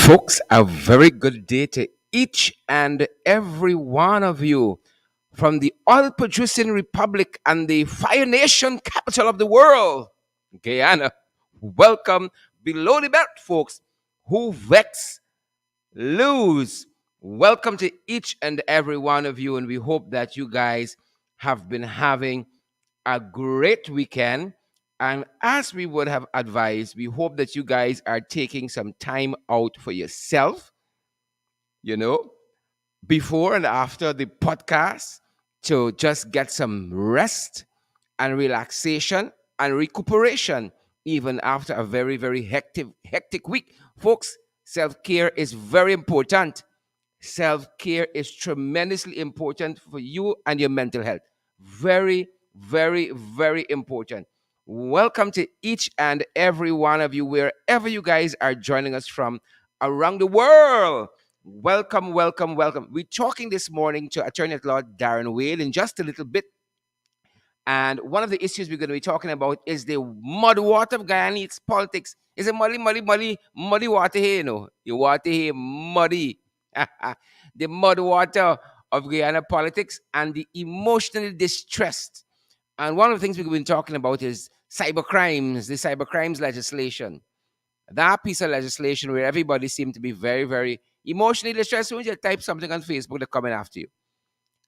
Folks, a very good day to each and every one of you from the oil producing republic and the fire nation capital of the world, Guyana. Welcome below the belt, folks. Who vex, lose. Welcome to each and every one of you, and we hope that you guys have been having a great weekend. And as we would have advised, we hope that you guys are taking some time out for yourself, you know, before and after the podcast to just get some rest and relaxation and recuperation, even after a very, very hectic week. Folks, self care is very important. Self care is tremendously important for you and your mental health. Very, very, very important. Welcome to each and every one of you, wherever you guys are joining us from around the world. Welcome, welcome, welcome. We're talking this morning to Attorney at Law Darren Wade in just a little bit. And one of the issues we're going to be talking about is the Mudwata of Guyanese politics. It's a muddy water here, you know. The water here, muddy. The mudwater of Guyana politics and the emotionally distressed. And one of the things we've been talking about is cyber crimes, the cyber crimes legislation. That piece of legislation where everybody seemed to be very, very emotionally distressed. As soon as you type something on Facebook, they're coming after you.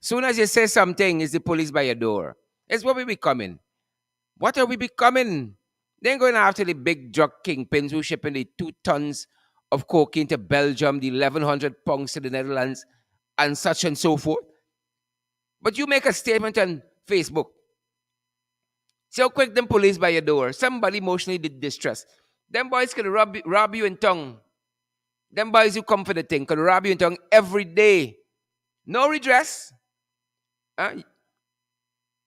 Soon as you say something, is the police by your door. It's what we becoming. What are we becoming? Then going after the big drug kingpins who shipping the 2 tons of cocaine to Belgium, the 1,100 pounds to the Netherlands, and such and so forth. But you make a statement on Facebook. See how quick them police by your door. Somebody emotionally distressed. Them boys can rob you in tongue. Them boys who come for the thing can rob you in tongue every day. No redress.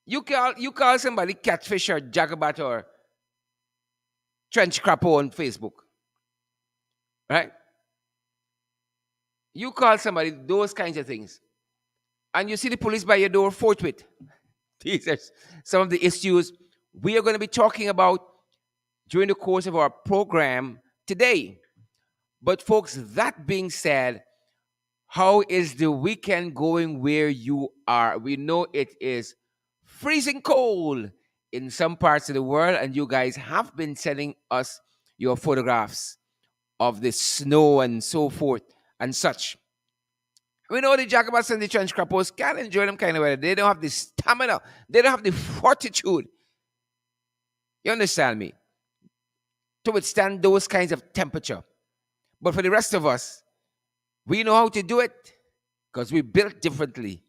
You call somebody catfish or jagabat or trench crapo on Facebook. Right? You call somebody those kinds of things. And you see the police by your door forthwith. These are some of the issues we are going to be talking about during the course of our program today. But folks, that being said, how is the weekend going where you are? We know it is freezing cold in some parts of the world, and you guys have been sending us your photographs of the snow and so forth and such. We know the Jacobas and the trench crappos can't enjoy them kind of weather. They don't have the stamina. They don't have the fortitude. You understand me? To withstand those kinds of temperature. But for the rest of us, we know how to do it because we built differently.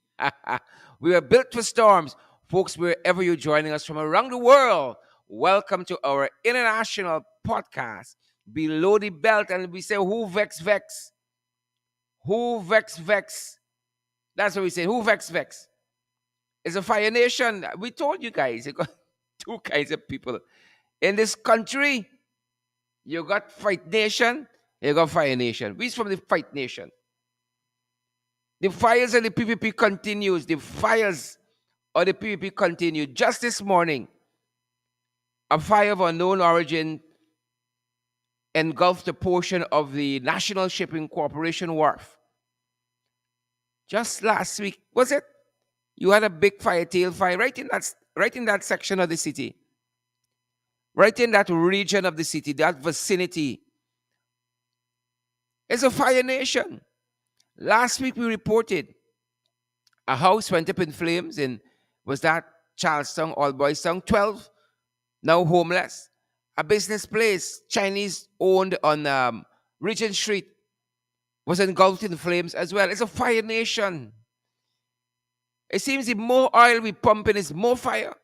We are built for storms. Folks, wherever you're joining us from around the world, welcome to our international podcast, Below the Belt. And we say, who vex, vex? Who vex, vex? That's what we say. Who vex, vex? It's a fire nation. We told you guys, you got two kinds of people. In this country, you got fight nation, you got fire nation. We're from the fight nation. The fires of the PPP continues. The fires of the PPP continue. Just this morning, a fire of unknown origin engulfed a portion of the National Shipping Corporation wharf. Just last week, was it? You had a big tail fire right in that section of the city. Right in that region of the city, that vicinity. It's a fire nation. Last week we reported a house went up in flames was that Charlestown, All Boys Town, 12 now homeless. A business place, Chinese owned on Regent Street, was engulfed in flames as well. It's a fire nation. It seems the more oil we pump in is more fire.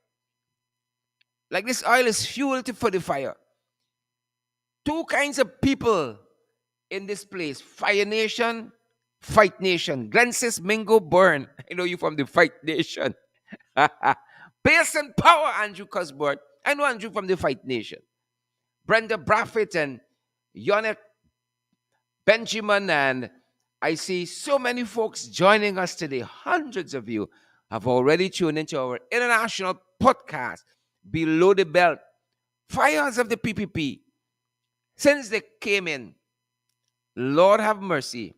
Like this oil is fuel for the fire. Two kinds of people in this place. Fire nation, fight nation. Glensis, Mingo, Burn. I know you from the fight nation. Pace and power, Andrew Cosbert. I know Andrew from the fight nation. Brenda Braffett and Yonet Benjamin, and I see so many folks joining us today. Hundreds of you have already tuned into our international podcast, Below the Belt. Fires of the PPP. Since they came in, Lord have mercy.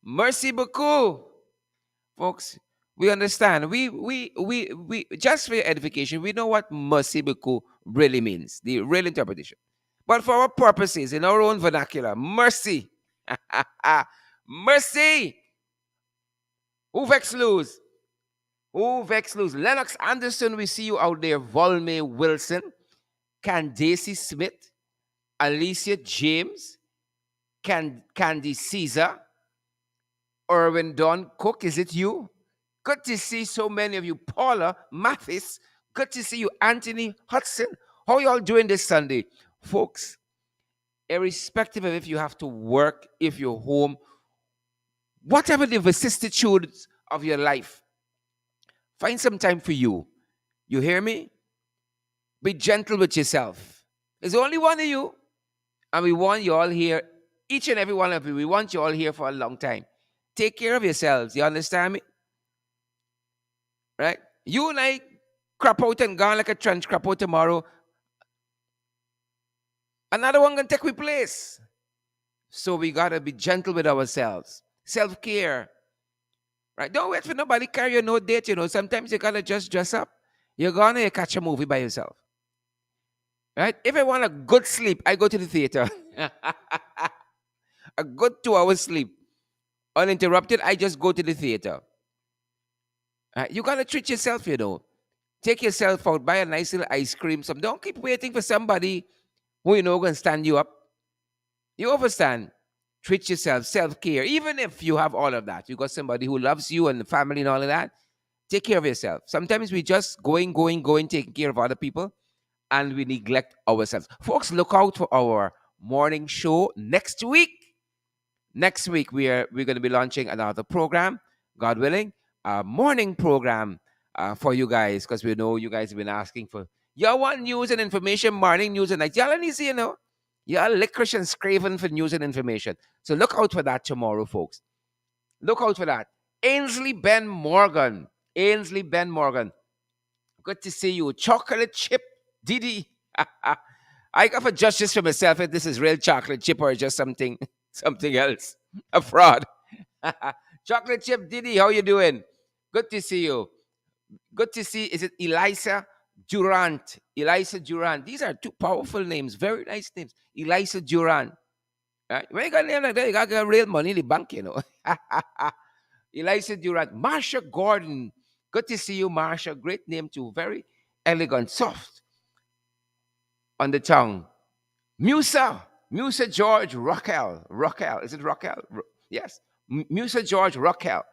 Mercy beaucoup. Folks, we understand. We just for your edification, we know what mercy beaucoup really means, the real interpretation. But for our purposes, in our own vernacular, mercy. Mercy. Who vex lose? Who vex lose? Lennox Anderson, we see you out there. Volme Wilson, Candace Smith, Alicia James, Candy Caesar, Irwin Don Cook, is it you? Good to see so many of you. Paula Mathis, good to see you. Anthony Hudson, how y'all doing this Sunday? Folks, irrespective of if you have to work, if you're home, whatever the vicissitudes of your life, find some time for you. You hear me? Be gentle with yourself. There's only one of you, and we want you all here, each and every one of you. We want you all here for a long time. Take care of yourselves. You understand me? Right? You and I crap out and gone like a trench crap out tomorrow. Another one gonna take we place. So we gotta be gentle with ourselves. Self-care. Right? Don't wait for nobody carry your no date, you know. Sometimes you gotta just dress up. You're gonna catch a movie by yourself. Right? If I want a good sleep, I go to the theater. A good 2 hours sleep. Uninterrupted, I just go to the theater. Right? You gotta treat yourself, you know. Take yourself out, buy a nice little ice cream. Some don't keep waiting for somebody who you know gonna stand you up. You understand? Treat yourself, self-care. Even if you have all of that, you got somebody who loves you and the family and all of that. Take care of yourself. Sometimes we just going, taking care of other people, and we neglect ourselves. Folks, look out for our morning show next week. Next week we're going to be launching another program, God willing, a morning program for you guys, because we know you guys have been asking for y'all want news and information, morning news and night. Y'all need to, you know, y'all licorice and craven for news and information. So look out for that tomorrow, folks. Look out for that. Ainsley Ben Morgan. Ainsley Ben Morgan. Good to see you. Chocolate chip Diddy. I got to judge this for myself if this is real chocolate chip or just something something else. A fraud. Chocolate chip Diddy, how you doing? Good to see you. Good to see. Is it Elisa Durant? Elisa Durant. These are two powerful names. Very nice names. Elisa Durant. Right? When you got a name like that, you got real money in the bank, you know. Elisa Durant. Marsha Gordon. Good to see you, Marsha. Great name too. Very elegant, soft on the tongue. Musa George Rockel. Rockel. Is it Rockel? Yes. Musa George Rockel.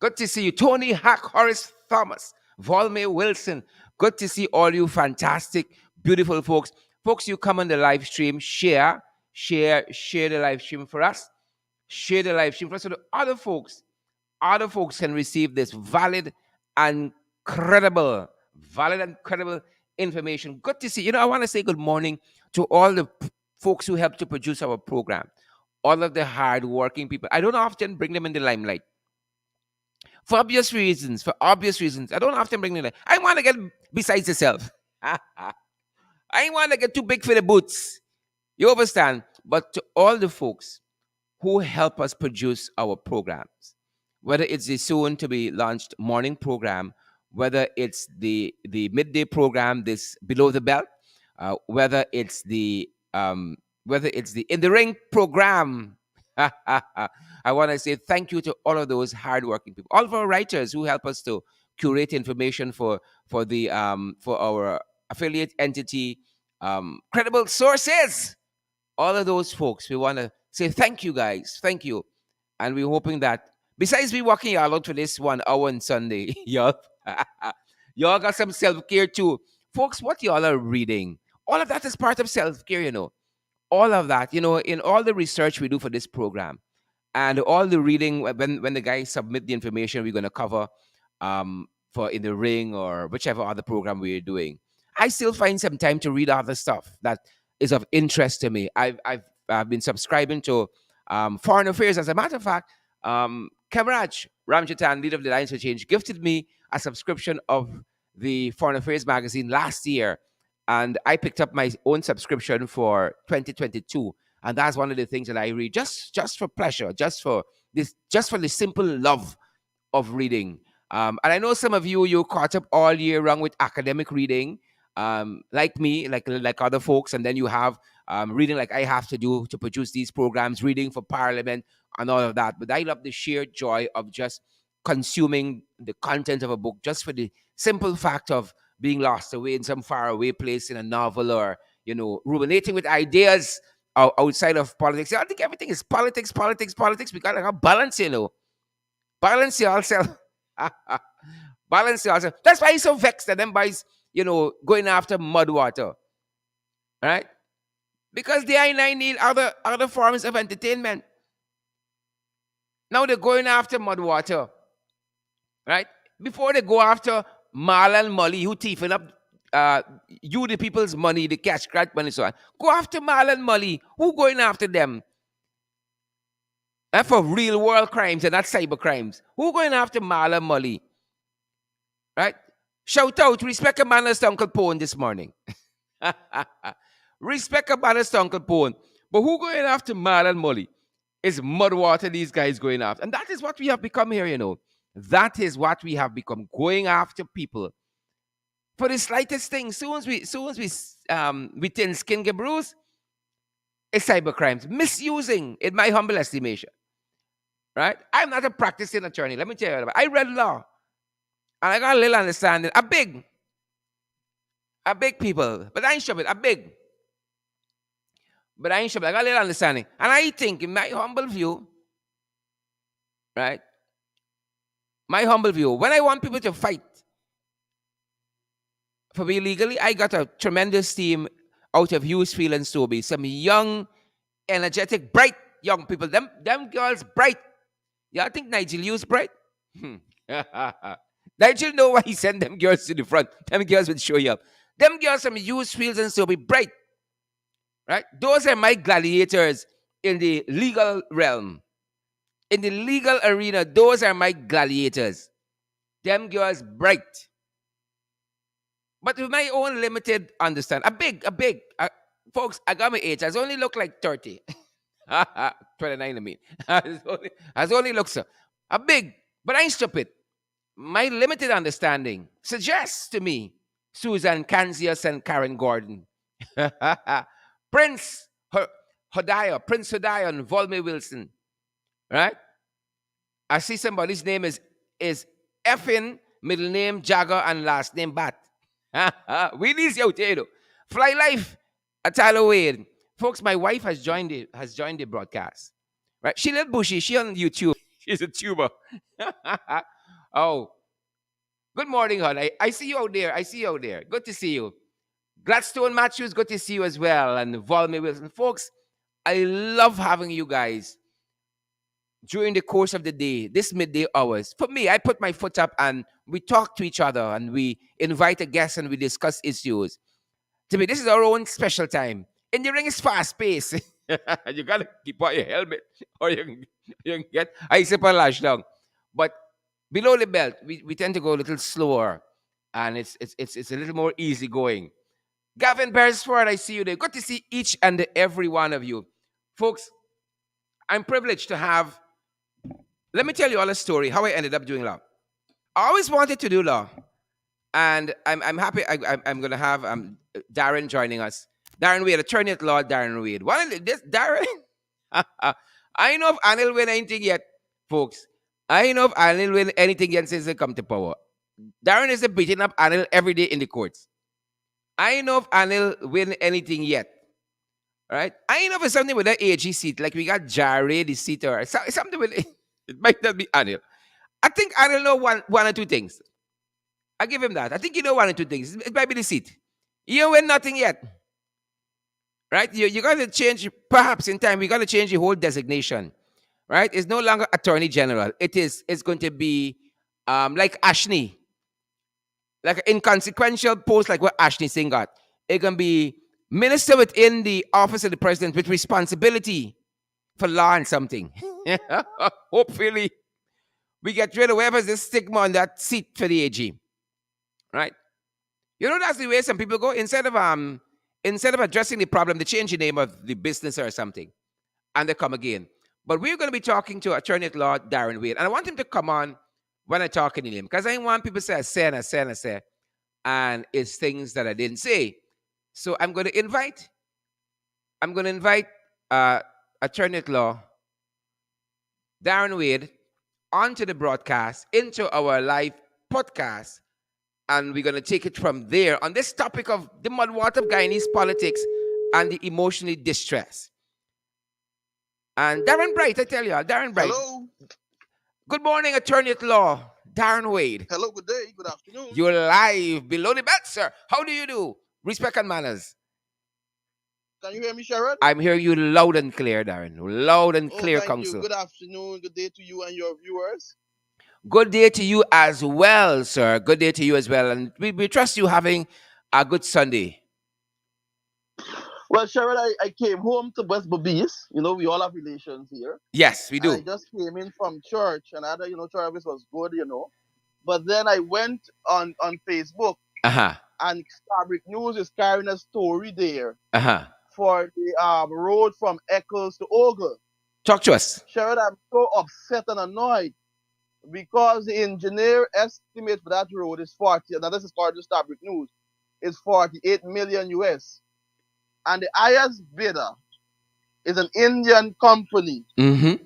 Good to see you. Tony Hack, Horace Thomas, Volme Wilson. Good to see all you fantastic, beautiful folks. Folks, you come on the live stream, share the live stream for us. Share the live stream for us so the other folks can receive this and valid and credible information. Good to see. You know, I want to say good morning to all the folks who help to produce our program. All of the hard-working people. I don't often bring them in the limelight. For obvious reasons. For obvious reasons. I don't often bring them in. I want to get besides yourself. I want to get too big for the boots. You understand? But to all the folks who help us produce our programs, whether it's the soon to be launched morning program, whether it's the midday program, this below the belt, whether it's the in the ring program. I want to say thank you to all of those hardworking people, all of our writers who help us to curate information for our affiliate entity, credible sources. All of those folks, we want to say thank you, guys. Thank you. And we're hoping that besides me walking y'all out for this 1 hour on Sunday, y'all got some self-care too. Folks, what y'all are reading, all of that is part of self-care, you know. All of that, you know, in all the research we do for this program and all the reading when the guys submit the information we're going to cover for in the ring or whichever other program we're doing, I still find some time to read other stuff that is of interest to me. I've been subscribing to foreign affairs. As a matter of fact, Kamaraj Ramjatan, leader of the Alliance for Change, gifted me a subscription of the Foreign Affairs magazine last year, and I picked up my own subscription for 2022. And that's one of the things that I read just for pleasure, just for the simple love of reading. And I know some of you caught up all year round with academic reading, like me, like other folks, and then you have reading like I have to do to produce these programs, reading for Parliament and all of that. But I love the sheer joy of just consuming the content of a book, just for the simple fact of being lost away in some faraway place in a novel, or ruminating with ideas outside of politics. I think everything is politics, politics, politics. We gotta have balance, balance yourself. Balance yourself. That's why he's so vexed at them boys, going after Mudwater, right? Because the I-9 need other forms of entertainment. Now they're going after Mudwater, right? Before they go after Mal and Molly, who thieving up you the people's money, the cash grant money, so on. Go after Mal and Molly. Who going after them? And for real world crimes and not cyber crimes. Who going after Mal and Molly? Right? Shout out, respect a man as Uncle Pone this morning. Respect a man as Uncle Pone. But who going after Mal and Molly? Is Mudwater these guys going after. And that is what we have become here. That is what we have become, going after people for the slightest thing. Soon as we thin skin get bruised, it's cyber crimes. Misusing, in my humble estimation. Right? I'm not a practicing attorney. Let me tell you, I read law. And I got a little understanding. A big people. But I ain't sure a big. But I ain't sure I got a little understanding. And I think, in my humble view, right? My humble view, when I want people to fight for me legally, I got a tremendous team out of Hughes, and Sobe. Some young, energetic, bright young people. Them girls bright. Y'all think Nigel Hughes bright? Nigel know why he sent them girls to the front. Them girls will show you up. Them girls from Hughes, and Sobe bright. Right? Those are my gladiators in the legal realm. In the legal arena, those are my gladiators. Them girls bright. But with my own limited understanding, a big, folks, I got my age. I only look like 30. 29, I mean. I only look so. A big, but I ain't stupid. My limited understanding suggests to me Susan Kanzias and Karen Gordon. Prince Hodiah and Volme Wilson. Right? I see somebody's name is effing middle name Jagger and last name Bat. Willy's out here, though. Fly Life at Tyler Wade. Folks, my wife has joined the broadcast. Right? She little bushy. She on YouTube. She's a tuber. Oh. Good morning, hon. I see you out there. Good to see you. Gladstone Matthews, good to see you as well. And Volme Wilson. Folks, I love having you guys during the course of the day, this midday hours. For me, I put my foot up and we talk to each other and we invite a guest and we discuss issues. To me, this is our own special time. In the ring is fast paced. You gotta keep on your helmet or you can get ice up and lash down. But below the belt, we tend to go a little slower and it's a little more easy going. Gavin Beresford, I see you there. Good to see each and every one of you. Folks, I'm privileged to have. Let me tell you all a story how I ended up doing law. I always wanted to do law, and I'm happy I'm going to have Darren joining us. Darren Wade, attorney at law, Darren Wade. This Darren? I know if Anil win anything yet, folks. I know if Anil win anything yet since they come to power. Darren is beating up Anil every day in the courts. I know if Anil win anything yet. Right? I know if it's something with that AG seat, like we got Jared, the seat, or something with it. It might not be Anil. I think Anil know one or two things. I give him that. I think you know one or two things. It might be the seat. You win nothing yet. Right? You got to change, perhaps in time, we got to change the whole designation. Right? It's no longer Attorney General. It's going to be like Ashley. Like an inconsequential post like what Ashley Singh got. It can be minister within the office of the president with responsibility for law and something. Hopefully, we get rid of whoever's the stigma on that seat for the AG. Right? You know, that's the way some people go. Instead of Instead of addressing the problem, they change the name of the business or something, and they come again. But we're going to be talking to Attorney at Law Darren Wade, and I want him to come on when I talk to him because I want people to say, I say, and I say, and I say, and it's things that I didn't say. So I'm going to invite uh, Attorney at Law Darren Wade onto the broadcast, into our live podcast, and we're going to take it from there on this topic of the Mudwata of Guyanese politics and the emotionally distressed. And Darren Bright, I tell you, Darren Bright. Hello. Good morning, Attorney at Law, Darren Wade. Hello, good day, good afternoon. You're live below the belt, sir. How do you do? Respect and manners. Can you hear me, Sharon? I'm hearing you loud and clear, Darren. Loud and clear, thank counsel. you. Good afternoon, good day to you and your viewers. Good day to you as well, sir. Good day to you as well. And we trust you having a good Sunday. Well, Sharon, I came home to West Bobby's. You know, we all have relations here. Yes, we do. I just came in from church, and I thought, service was good, But then I went on Facebook, and Fabric News is carrying a story there for the road from Eccles to Ogle. Talk to us. Sharon, I'm so upset and annoyed because the engineer estimate for that road is 40. Now, this is according to Fabric News. Is 48 million US. And the highest bidder is an Indian company. Mm-hmm.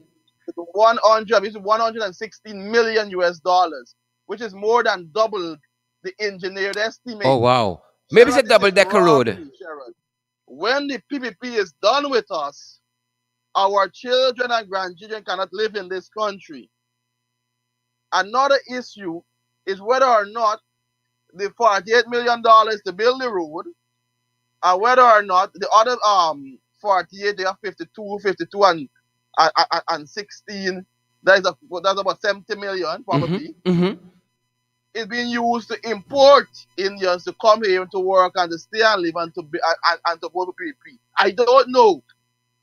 It's 116 million US dollars, which is more than double the engineered estimate. Oh, wow. Maybe it's a double-decker road. Sharon. When the PPP is done with us, our children and grandchildren cannot live in this country. Another issue is whether or not the $48 million to build the road, and whether or not the other 48, they have 52 and 16. That's about 70 million probably. Mm-hmm. It's being used to import Indians to come here to work and to stay and live and to be and to go to PPP. I don't know,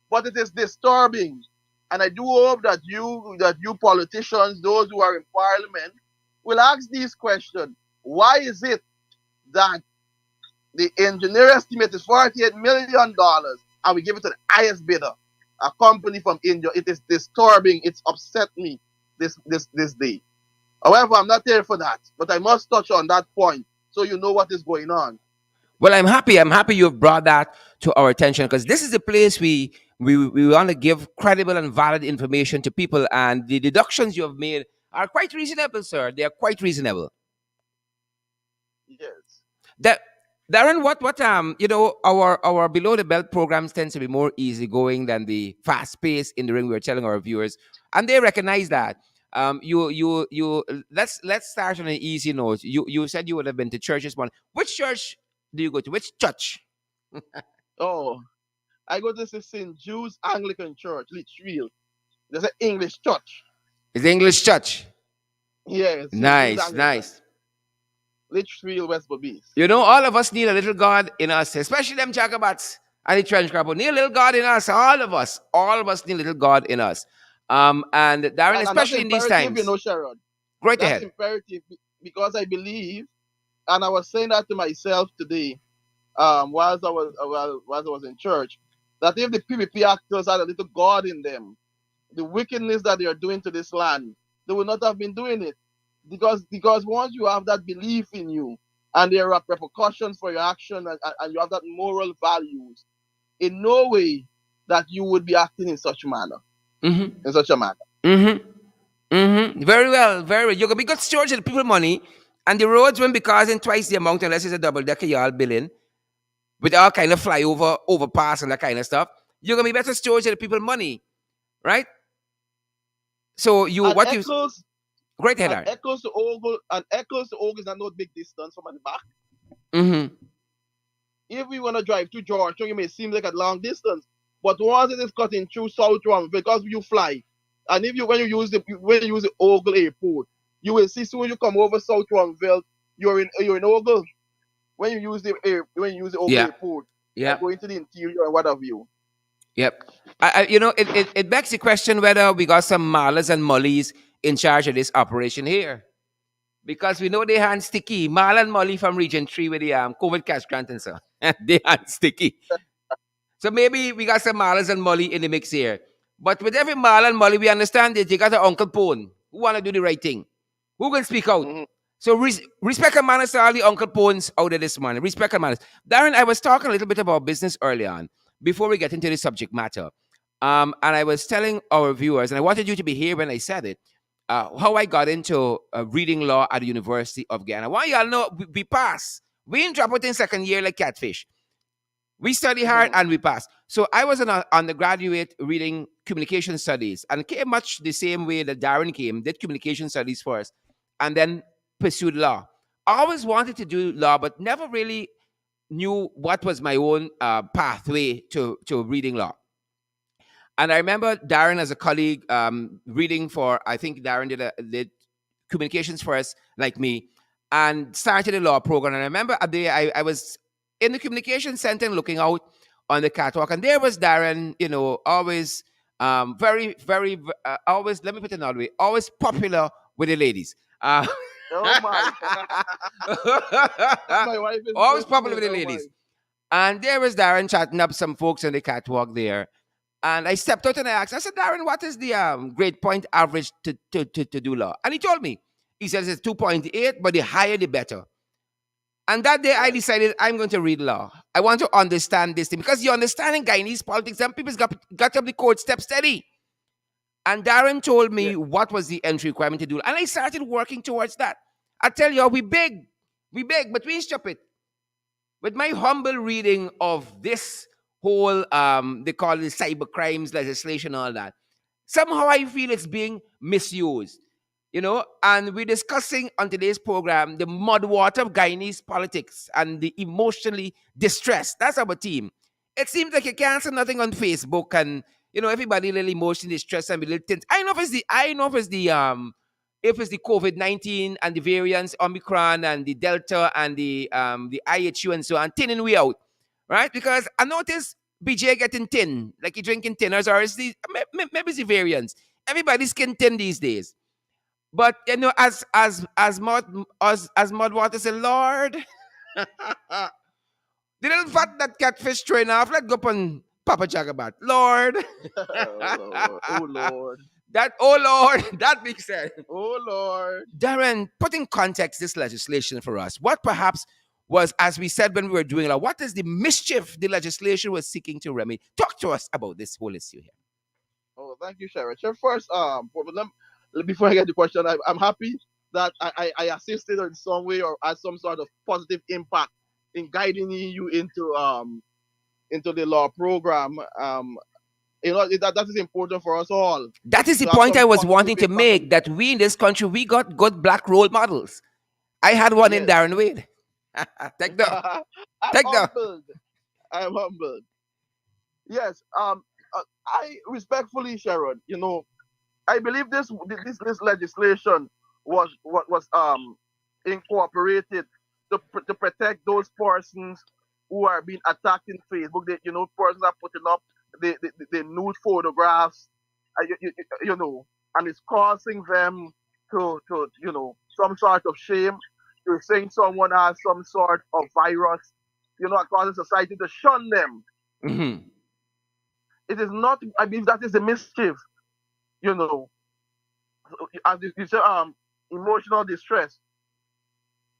but it is disturbing, and I do hope that you politicians, those who are in parliament, will ask these questions. Why is it that the engineer estimate is $48 million and we give it to the highest bidder, a company from India? It is disturbing. It's upset me this day. However, I'm not here for that, but I must touch on that point so you know what is going on. Well, I'm happy. I'm happy you've brought that to our attention because this is the place we want to give credible and valid information to people, and the deductions you have made are quite reasonable, sir. They are quite reasonable. Yes. Darren, our below the belt programs tend to be more easygoing than the fast pace in the ring. We're telling our viewers, and they recognize that. Let's start on an easy note. You said you would have been to church this morning. Which church do you go to? Which church? Oh, I go to the St. Jude's Anglican Church, Litchfield. There's an English church. It's the English church. Yes. Nice. Litchfield, West Bobby's. You know, all of us need a little God in us, especially them jacobats and the trench crabber. Need a little God in us. All of us need a little God in us. And Darren, especially in these times. You know, Sharon. Right that's ahead. Imperative because I believe, and I was saying that to myself today, whilst I was in church, that if the PPP actors had a little God in them, the wickedness that they are doing to this land, they would not have been doing it. Because once you have that belief in you, and there are repercussions for your action, and you have that moral values, in no way that you would be acting in such manner. Mm-hmm. In such a manner. Mm-hmm. Mm-hmm. Very well. You're gonna be good stewards of the people money, and the roads won't be costing twice the amount unless it's a double decker y'all billing with all kind of flyover, overpass, and that kind of stuff. You're gonna be better stewards of the people money, right? So great header. Eccles to Ogle is not no big distance from the back. Mm-hmm. If we want to drive to Georgetown, it may seem like a long distance, but once it is cutting through South Rome, because you fly, and when you use the Ogle Airport, you will see soon you come over South Rumville, you're in Ogle. When you use the Ogle Airport, going to the interior and what have you. Yep. It begs the question whether we got some Marlas and Mullies in charge of this operation here. because we know they hand sticky. Mal and Molly from Region 3 with the COVID cash grant and so. They hand sticky. So maybe we got some Marlins and Molly in the mix here. But with every Marlon and Molly, we understand that you got an Uncle Pone who want to do the right thing, who can speak out. Mhm. So respect and manners to all the Uncle Pones out of this morning. Respect and manners. Darren, I was talking a little bit about business early on before we get into the subject matter. And I was telling our viewers, and I wanted you to be here when I said it, how I got into reading law at the University of Guyana. Why y'all know we pass. We ain't drop out in second year like catfish. We study hard Mhm. and we pass. So I was an undergraduate reading communication studies and came much the same way that Darren came, did communication studies first, and then pursued law. I always wanted to do law, but never really knew what was my own pathway to reading law. And I remember Darren as a colleague reading for, I think Darren did communications for us, like me, and started a law program. And I remember a day I was in the communication center looking out on the catwalk, and there was Darren, always always, let me put it another way, always popular with the ladies. Oh my. My wife is Always popular listening. with the Oh my. ladies. And there was Darren chatting up some folks on the catwalk there. And I stepped out and I asked, I said, Darren, what is the grade point average to do law? And he told me, he says it's 2.8, but the higher the better. And that day I Right. decided I'm going to read law. I want to understand this thing because you understand in Guyanese politics, some people's got up the code step steady. And Darren told Yeah. me what was the entry requirement to do. And I started working towards that. I tell you, we big, but we ain't stupid. With my humble reading of this whole they call it cyber crimes legislation, all that, somehow I feel it's being misused. And we're discussing on today's program the mudwater of Guyanese politics and the emotionally distressed. That's our team. It seems like you can't say nothing on Facebook, and everybody really emotionally distressed and a little tense. I know if it's the COVID-19 and the variants Omicron and the Delta and the IHU and so on, thinning we out, right? Because I noticed BJ getting thin, like he drinking thinners, or is the maybe it's the variants. Everybody's getting thin these days. But as Mudwater said, Lord, the little fat that catfish train off, let go upon Papa Jagabat. Lord, Oh Lord. Oh Lord. that oh Lord, that being said, Oh Lord. Darren, put in context this legislation for us. What perhaps was, as we said when we were doing it, what is the mischief the legislation was seeking to remedy? Talk to us about this whole issue here. Oh, thank you, Sharon. So first, before I get the question, I'm happy that I assisted in some way or had some sort of positive impact in guiding you into the law program. That is important for us all That is the to have point some I was positive wanting to impact on make, that we in this country, we got good black role models. I had one in yes. Darren Wade. Take the, I'm take the. humbled. I'm humbled. Yes. I respectfully, Sharon. I believe this legislation was incorporated to protect those persons who are being attacked in Facebook. Persons are putting up the nude photographs, and it's causing them to some sort of shame. You're saying someone has some sort of virus, causing society to shun them. Mhm. It is not. I believe that is the mischief. You know, as you say, emotional distress.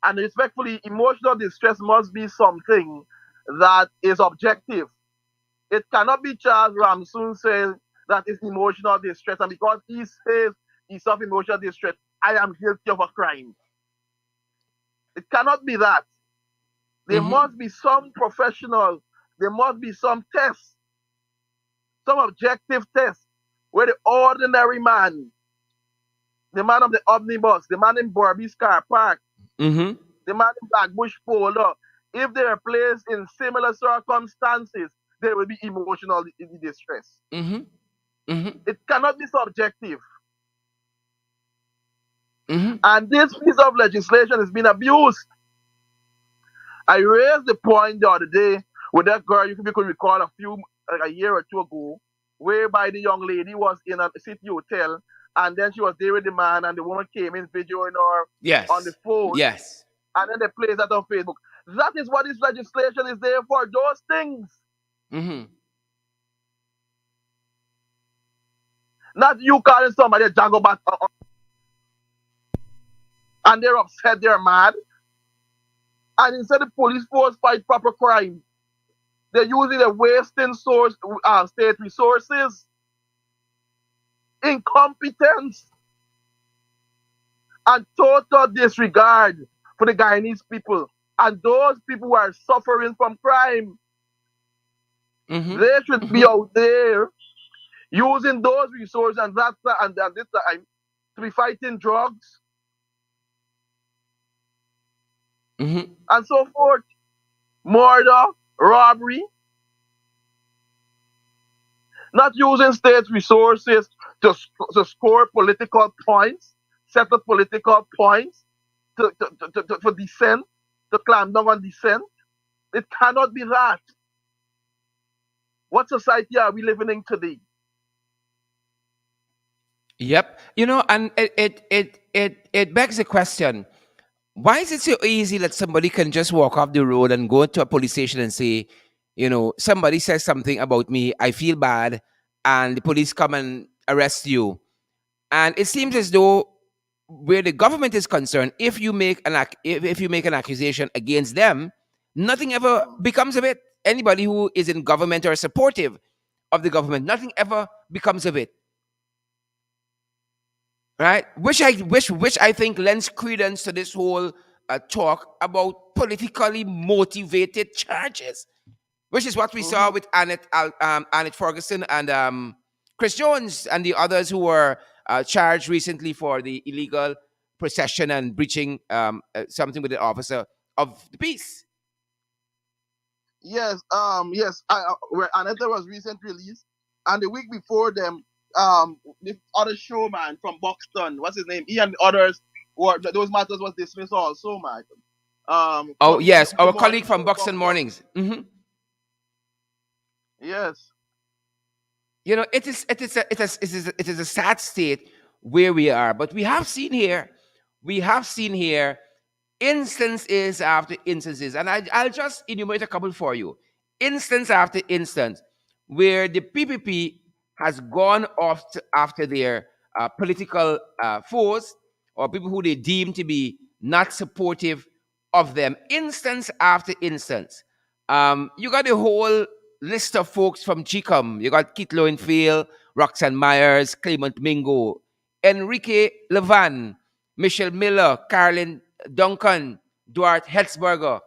And respectfully, emotional distress must be something that is objective. It cannot be Charles Ramsoon saying that is emotional distress, and because he says he's of emotional distress, I am guilty of a crime. It cannot be that. There Mhm. must be some professional, there must be some tests, some objective tests, where the ordinary man, the man of the omnibus, the man in Borby's car park, Mhm. the man in Blackbush Polo, if they are placed in similar circumstances, they will be emotionally in distress. Mhm. Mhm. It cannot be subjective. Mhm. And this piece of legislation has been abused. I raised the point the other day with that girl, you could recall like a year or two ago, whereby the young lady was in a city hotel and then she was there with the man, and the woman came in videoing her on the Yes. phone, Yes. and then they place that on Facebook. That is what this legislation is there for. Those things, Mm-hmm. not you calling somebody a jagobat, and they're upset, they're mad, and instead the police force fight proper crime, they're using the wasting source state resources, incompetence, and total disregard for the Guyanese people and those people who are suffering from crime. Mm-hmm. They should be Mm-hmm. out there using those resources and this time to be fighting drugs Mm-hmm. and so forth, murder, robbery, not using state resources to score political points, set up political points for dissent, to clamp down on dissent. It cannot be that. What society are we living in today? Yep. And it begs the question: why is it so easy that somebody can just walk off the road and go to a police station and say, somebody says something about me, I feel bad, and the police come and arrest you? And it seems Mm-hmm. as though, where the government is concerned, if you make an accusation against them, nothing ever Mm-hmm. becomes of it. Anybody who is in government or supportive of the government, nothing ever becomes of it, right? Which I think lends credence to this whole talk about politically motivated charges, which is what we saw Mm-hmm. with Annette Ferguson and Chris Jones and the others who were charged recently for the illegal procession and breaching something with the officer of the peace. Yes, yes. Where Aneta was recently released, and the week before them, the other showman from Buxton, what's his name? He and the others were those matters was dismissed also, man. Oh yes, The our morning colleague from show Buxton Buxton. Mornings. Hmm. Yes. It is a sad state where we are, but we have seen here instances after instances, and I'll just enumerate a couple for you. Instance after instance where the PPP has gone off after their political foes, or people who they deem to be not supportive of them. Instance after instance. You got a whole list of folks from GCOM. You got Kit Lowenfield, Roxanne Myers, Clement Mingo, Enrique Levan, Michelle Miller, Carolyn Duncan, Duarte Hetzberger,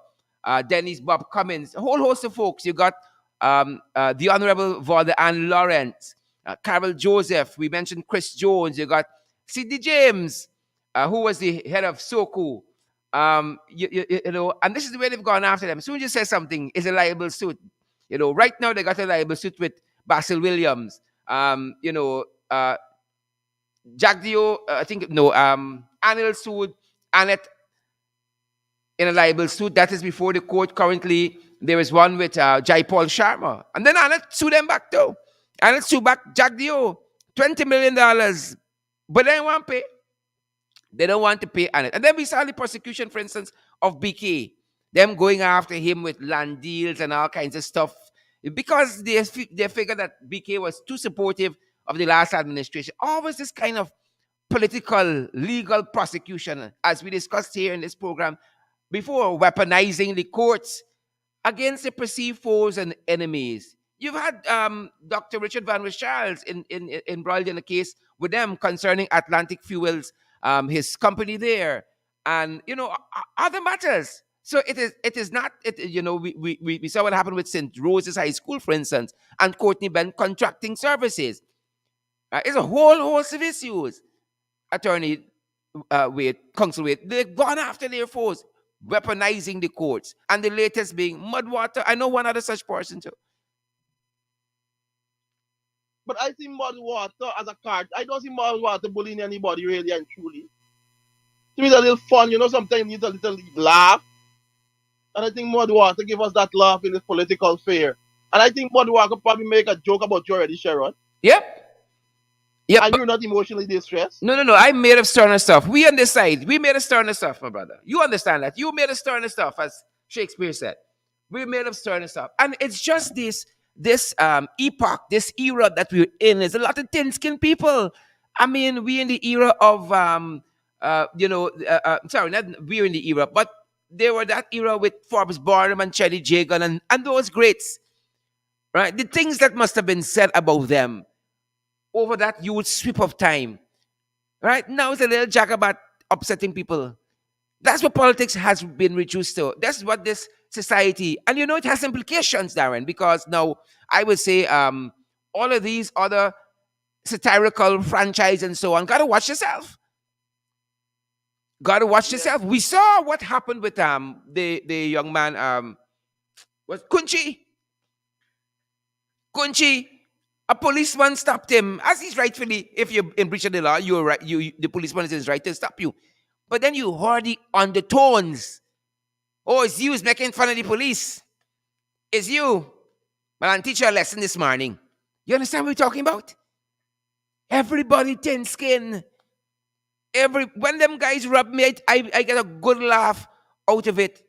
Dennis Bob Cummins, a whole host of folks. You got the Honorable Valda Ann Lawrence, Carol Joseph. We mentioned Chris Jones. You got Sidney James, who was the head of SOKU. And this is the way they've gone after them. As soon as you say something, it's a liable suit. Right now they got a liable suit with Basil Williams. Jack Dio, I think no, Anil sued Annette in a libel suit. That is before the court. Currently, there is one with Jai Paul Sharma. And then Annette sued them back too. Annette sued back Jack Dio, $20 million. But they don't want to pay. They don't want to pay Annette. And then we saw the prosecution, for instance, of BK. Them going after him with land deals and all kinds of stuff. Because they figured that BK was too supportive of the last administration. Always this kind of political, legal prosecution, as we discussed here in this program before, weaponizing the courts against the perceived foes and enemies. You've had Dr. Richard Van Charles embroiled in a case with them concerning Atlantic Fuels, his company there, and other matters. So it is not we saw what happened with St. Rose's High School, for instance, and Courtney Ben contracting services. It's a whole host of issues. Attorney Wade, Counsel Wade, they've gone after their foes, weaponizing the courts. And the latest being Mudwater. I know one other such person too. But I see Mudwater as a card. I don't see Mudwater bullying anybody really and truly. To me, it's a little fun, sometimes you need a little laugh. And I think Mudwater give us that laugh in this political fair. And I think Mudwater could probably make a joke about you already, Sharon. Yep. Yep. And you're not emotionally distressed. No, no, no. I made of sterner stuff. We on this side, we made of sterner stuff, my brother. You understand that? You made of sterner stuff, as Shakespeare said. We made of sterner stuff, and it's just this epoch, this era that we're in. There's a lot of thin-skinned people. I mean, we in the era of sorry, not we're in the era, but they were that era with Forbes Barnum and Chelly Jagan and those greats, right? The things that must have been said about them over that huge sweep of time. Right now, it's a little jackabat upsetting people. That's what politics has been reduced to. That's what this society, and you know, it has implications, Darren, because now I would say all of these other satirical franchise and so on. Gotta watch yourself. Gotta watch Yes. yourself. We saw what happened with the young man was Kunchi. A policeman stopped him, as he's rightfully. If you're in breach of the law, you're right. The policeman is in his right to stop you. But then you heard the undertones. Oh, it's you who's making fun of the police. It's you. Well, I'll teach you a lesson this morning. You understand what we're talking about? Everybody thin skin. When them guys rub me, I get a good laugh out of it.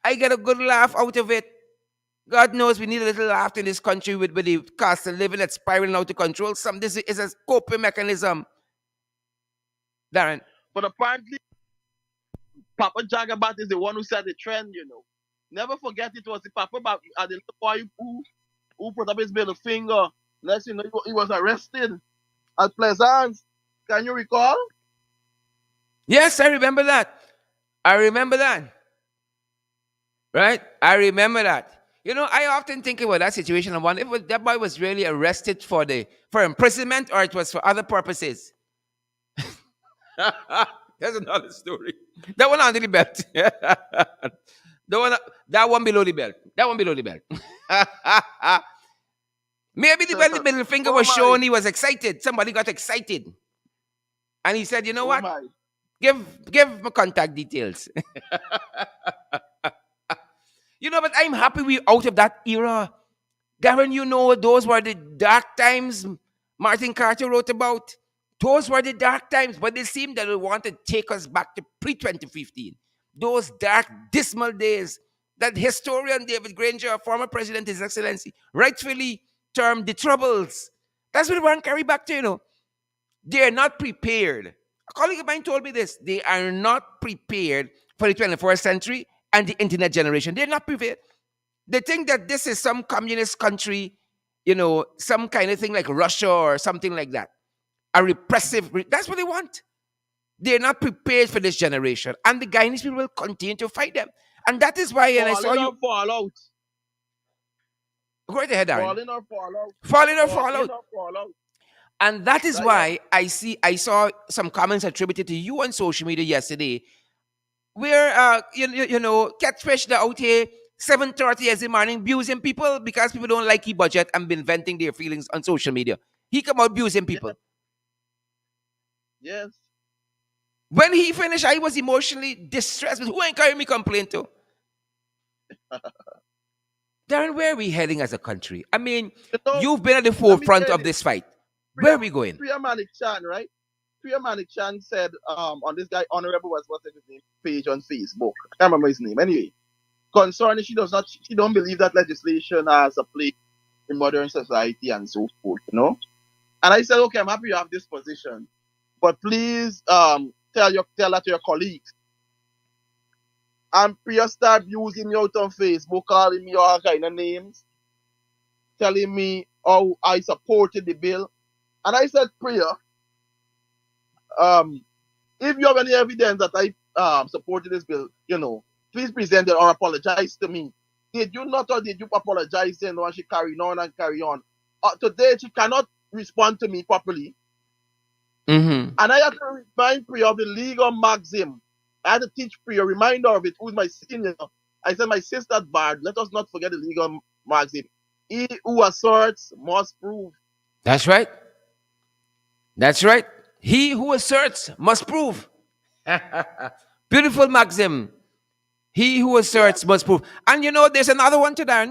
I get a good laugh out of it. God knows we need a little laughter in this country with the cost of living that's spiraling out of control. This is a coping mechanism, Darren. But apparently, Papa Jagabat is the one who set the trend, you know. Never forget it was the Papa the little boy who put up his middle finger. Next you know, he was arrested at Pleasance. Can you recall? Yes, I remember that. I remember that. Right? I remember that. You know, I often think about that situation and wonder if that boy was really arrested for imprisonment or it was for other purposes. That's another story. That one under the belt. the one, that one below the belt. That one below the belt. Maybe when the middle finger Oh was my, shown, he was excited. Somebody got excited. And he said, you know oh what? my. Give my contact details. You know, but I'm happy we're out of that era. Darren, you know, those were the dark times Martin Carter wrote about. Those were the dark times, but they seem that they want to take us back to pre 2015. Those dark, dismal days that historian David Granger, former president, His Excellency, rightfully termed the troubles. That's what we want to carry back to, you know. They're not prepared. A colleague of mine told me this. They are not prepared for the 21st century and the internet generation. They're not prepared. They think that this is some communist country, you know, some kind of thing like Russia or something like that. A repressive, that's what they want. They're not prepared for this generation. And the Guyanese people will continue to fight them. And that is why, and I Fall saw in you, or fall out. go right ahead, Darren. Fall in or fall out. Fall in or Fall fall in out. or fall out. And that is Yes. why I saw some comments attributed to you on social media yesterday where you know catfish that out here 7:30 every morning abusing people because people don't like his budget and been venting their feelings on social media. He come out abusing Yes. people. Yes. When he finished, I was emotionally distressed. But who ain't carrying me complaint to? Darren, where are we heading as a country? I mean, You know, you've been at the let me forefront tell of you, this fight. Where are we going? Priya Manik Chan, right? Priya Manik Chan said on this guy honorable was what's his name page on Facebook. I can't remember his name. Anyway, concerning she don't believe that legislation has a place in modern society and so forth, you know. And I said, okay, I'm happy you have this position, but please tell that to your colleagues. And Priya start using me out on Facebook, calling me all kind of names, telling me how I supported the bill. And I said, Priya, um, if you have any evidence that I supported this bill, you know, please present it or apologize to me. Did you not or did you apologize then when she carry on and carry on? Today she cannot respond to me properly. Mm-hmm. And I have to remind Priya of the legal maxim. I had to teach Priya, remind her of it, who's my senior. I said, my sister Bard, let us not forget the legal maxim. He who asserts must prove. That's right. That's right. He who asserts must prove. Beautiful maxim. He who Yes. asserts must prove. And you know, there's another one to that.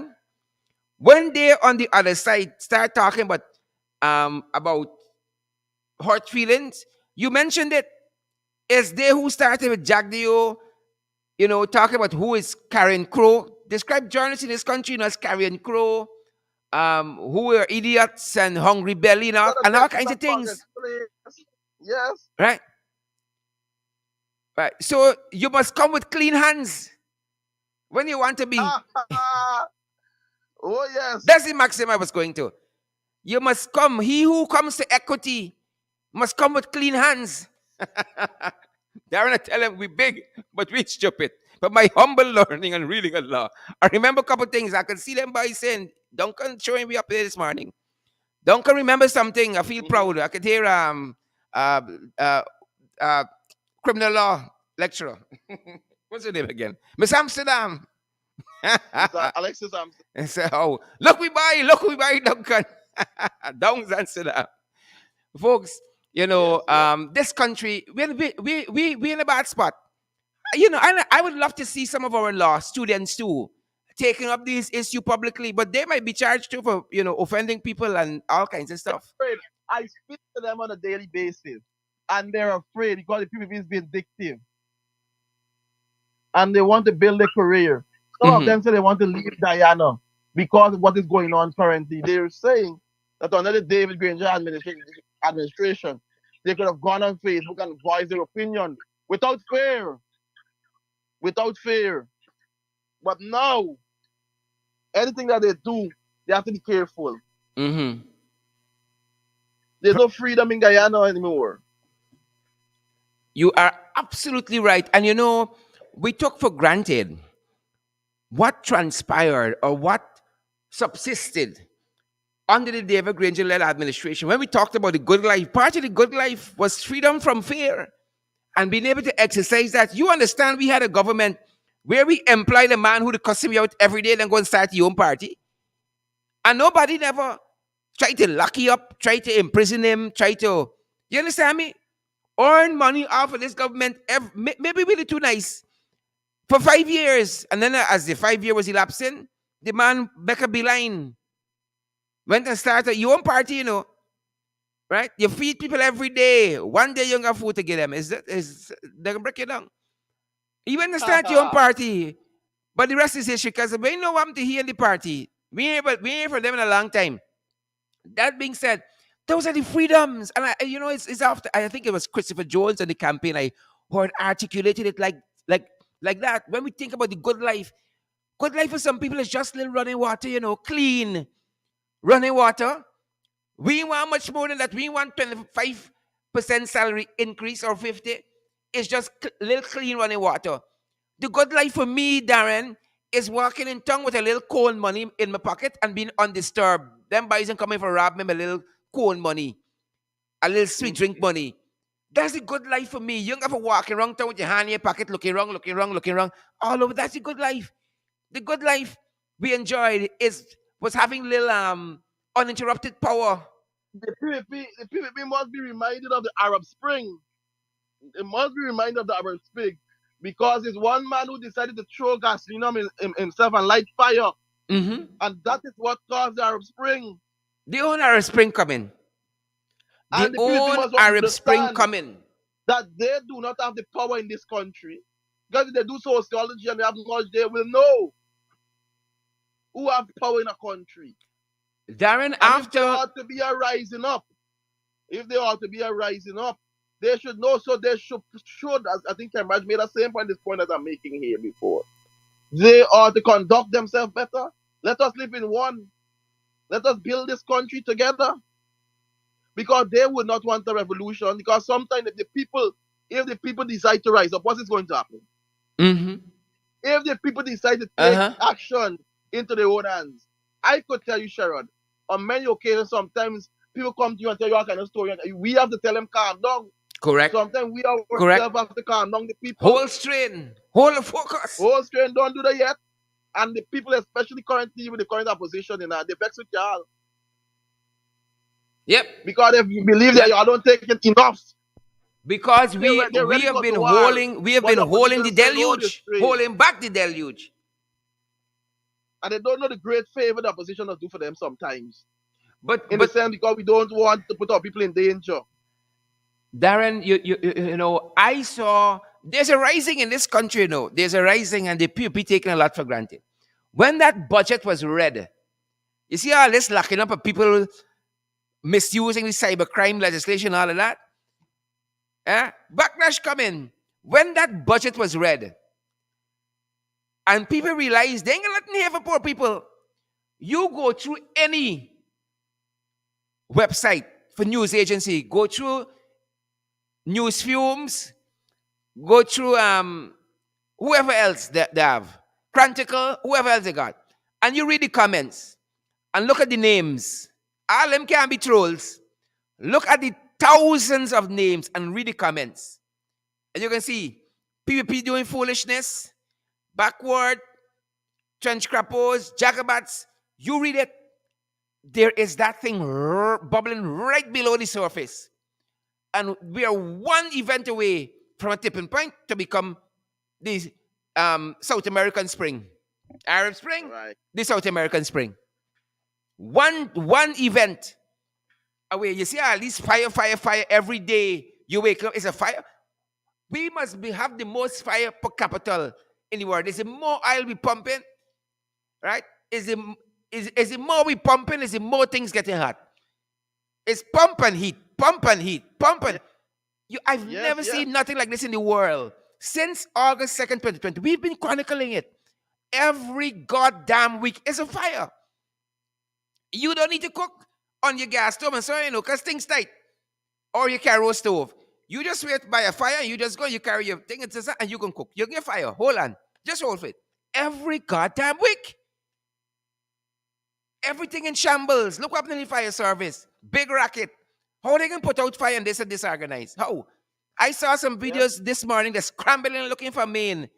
When they on the other side start talking about hurt feelings. You mentioned it. It's they who started with Jack Dio, talking about who is carrying crow. Describe journalists in this country, as carrying crow, who are idiots and hungry belly and all, Got a and all Texas kinds of and pocket things, place. Yes. right? Right. So you must come with clean hands when you want to be. Oh yes. That's the maxim I was going to. You must come. He who comes to equity must come with clean hands. Darren, I tell him we big, but we stupid. But my humble learning and reading a law, I remember a couple things. I can see them by saying, Duncan showing me up there this morning. Duncan remember something. I feel Mm-hmm. proud. I could hear uh, uh, uh, criminal law lecturer. What's her name again? Miss Amsterdam. Mr. Alexis Amson. And say, oh, look we buy, Duncan. Downs Amsterdam. Folks, Yes, yes. this country, we in a bad spot. I would love to see some of our law students too taking up these issue publicly, but they might be charged too for offending people and all kinds of stuff. Afraid. I speak to them on a daily basis, and they're afraid because the PPP is vindictive, and they want to build a career. Some of Hmm. them say they want to leave Diana because of what is going on currently. They're saying that under the David Granger administration, they could have gone on Facebook and voiced their opinion without fear, without fear. But now, anything that they do, they have to be careful. Hmm. There's no freedom in Guyana anymore. You are absolutely right. And we took for granted what transpired or what subsisted under the David Granger led administration. When we talked about the good life, part of the good life was freedom from fear and being able to exercise that. You understand, we had a government where we employed a man who would cuss me out every day, then go and start your own party. And nobody never tried to lock you up, try to imprison him, you understand me? Earn money off of this government. Maybe we did too nice for 5 years. And then as the 5 year was elapsing, the man Becca Beeline went and started your own party, right? You feed people every day. One day you don't have food to give them. They're gonna break you down. You went and start your own party. But the rest is history because we know what to hear in the party. We ain't for them in a long time. That being said, those are the freedoms. And it's after I think it was Christopher Jones on the campaign I heard articulated it like like that. When we think about the good life for some people is just little running water, clean running water. We want much more than that. We want 25% salary increase or 50. It's just little clean running water. The good life for me, Darren, is walking in town with a little coin money in my pocket and being undisturbed. Them boys and coming for rob me my little coin money, a little sweet drink money. That's the good life for me. You don't have to walk around town with your hand in your pocket, looking wrong, looking wrong, looking wrong. All over. That's the good life. The good life we enjoyed was having little uninterrupted power. The PPP must be reminded of the Arab Spring. It must be reminded of the Arab Spring because it's one man who decided to throw gasoline on himself and light fire, Mm-hmm. and that is what caused the Arab Spring. The own Arab Spring coming. The And the PPP own must Arab Spring understand coming. that they do not have the power in this country. Because if they do sociology and they have knowledge, they will know who have power in a country. Darren, And if there after. ought to be a rising up, if there ought to be a rising up, they should know. So they should as I think Cambridge made the same point, this point that I'm making here before. They ought to conduct themselves better. Let us live in one. Let us build this country together. Because they would not want a revolution. Because sometimes if the people decide to rise up, what is going to happen? Mm-hmm. If the people decide to take Uh-huh. action into their own hands, I could tell you, Sharon, on many occasions, sometimes people come to you and tell you all kind of story, and we have to tell them calm down. Correct. Sometimes we Correct. ourselves have to calm down the people. Whole strain. Whole focus. Oh, strain, don't do that yet. And the people, especially currently with the current opposition, they vex with y'all. Yep. Because they believe that Yep. y'all don't take it enough. Because They're we ready to have go been to war. holding we have But been the holding opposition the is saying, no, you're deluge, strain. holding back the deluge. And they don't know the great favor the opposition does do for them sometimes. But In the but sense because we don't want to put our people in danger. Darren, I saw there's a rising in this country. There's a rising, and the people taking a lot for granted. When that budget was read, you see all this locking up of people misusing the cybercrime legislation, all of that. Backlash coming. When that budget was read, and people realized they ain't gonna let me have for poor people. You go through any website for news agency, go through news fumes, go through whoever else they have, Cranticle, whoever else they got, and you read the comments and look at the names. All them can be trolls. Look at the thousands of names and read the comments, and you can see PvP doing foolishness, backward, trench crappos, jacobats. You read it, there is that thing bubbling right below the surface. And we are one event away from a tipping point to become the South American Spring. Arab Spring, Right. the South American Spring. One event away. You see all these fire every day. You wake up, it's a fire. We must have the most fire per capita in the world. Is the more oil we pumping, right? Is the more we pumping, is the more things getting hot. It's pump and heat, pump and heat, pump and I've Yes, never yes. seen nothing like this in the world. Since August 2nd, 2020, we've been chronicling it. Every goddamn week is a fire. You don't need to cook on your gas stove and so because things tight. Or your carro stove. You just wait by a fire, you just go, you carry your thing and you can cook. You get fire. Hold on. Just hold it. Every goddamn week. Everything in shambles. Look what happened in the fire service. Big racket. How they can put out fire and this and disorganized? How? I saw some Yes. videos this morning. They're scrambling and looking for Maine.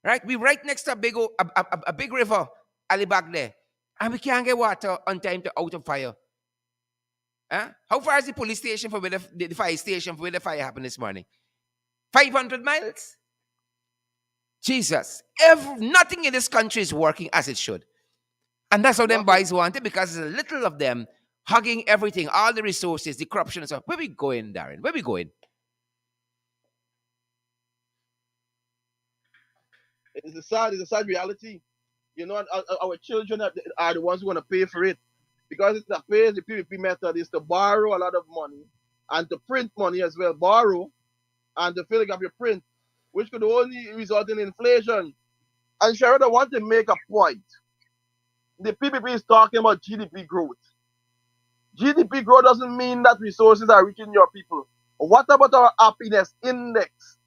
Right? We right next to a big river, Alibag there. And we can't get water on time to out of fire. Huh? How far is the police station from where the fire station from where the fire happened this morning? 500 miles? Jesus. Nothing in this country is working as it should. And that's how them Nothing. boys want it because there's a little of them hugging everything, all the resources, the corruption and stuff. Where we going, Darren? Where we going? It's a sad reality. Our children are the ones who are going to pay for it. Because it's a phase, the PvP method is to borrow a lot of money and to print money as well. Borrow and to fill up your print, which could only result in inflation. And Sharon, I want to make a point. The PPP is talking about GDP growth. GDP growth doesn't mean that resources are reaching your people. What about our happiness index?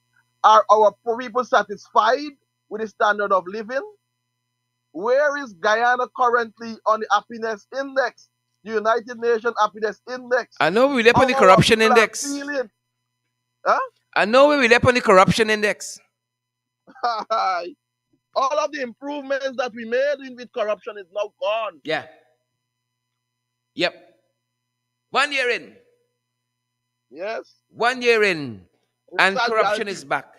Are our people satisfied with the standard of living? Where is Guyana currently on the happiness index? The United Nations happiness index. I know we left on How the our corruption people are index. feeling? Huh? I know we left on the corruption index. All of the improvements that we made with corruption is now gone. Yeah. Yep. 1 year in. Yes. 1 year in. And Sad corruption reality. is back.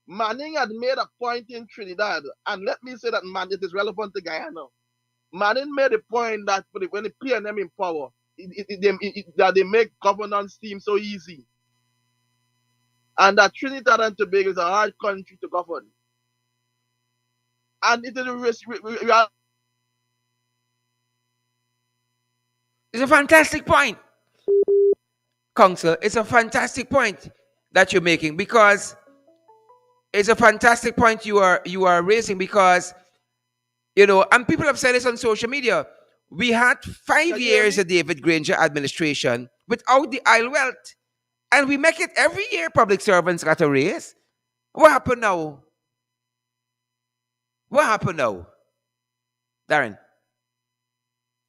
Manning had made a point in Trinidad, and let me say that it is relevant to Guyana. Manning made a point that when the PNM in power, that they make governance seem so easy. And that Trinidad and Tobago is a hard country to govern. And it is It's a fantastic point, Council. It's a fantastic point that you're making because it's a fantastic point you are raising because and people have said this on social media. We had 5 Can you hear years me? of David Granger administration without the oil wealth, and we make it every year. Public servants got a raise. What happened now? What happened now, Darren?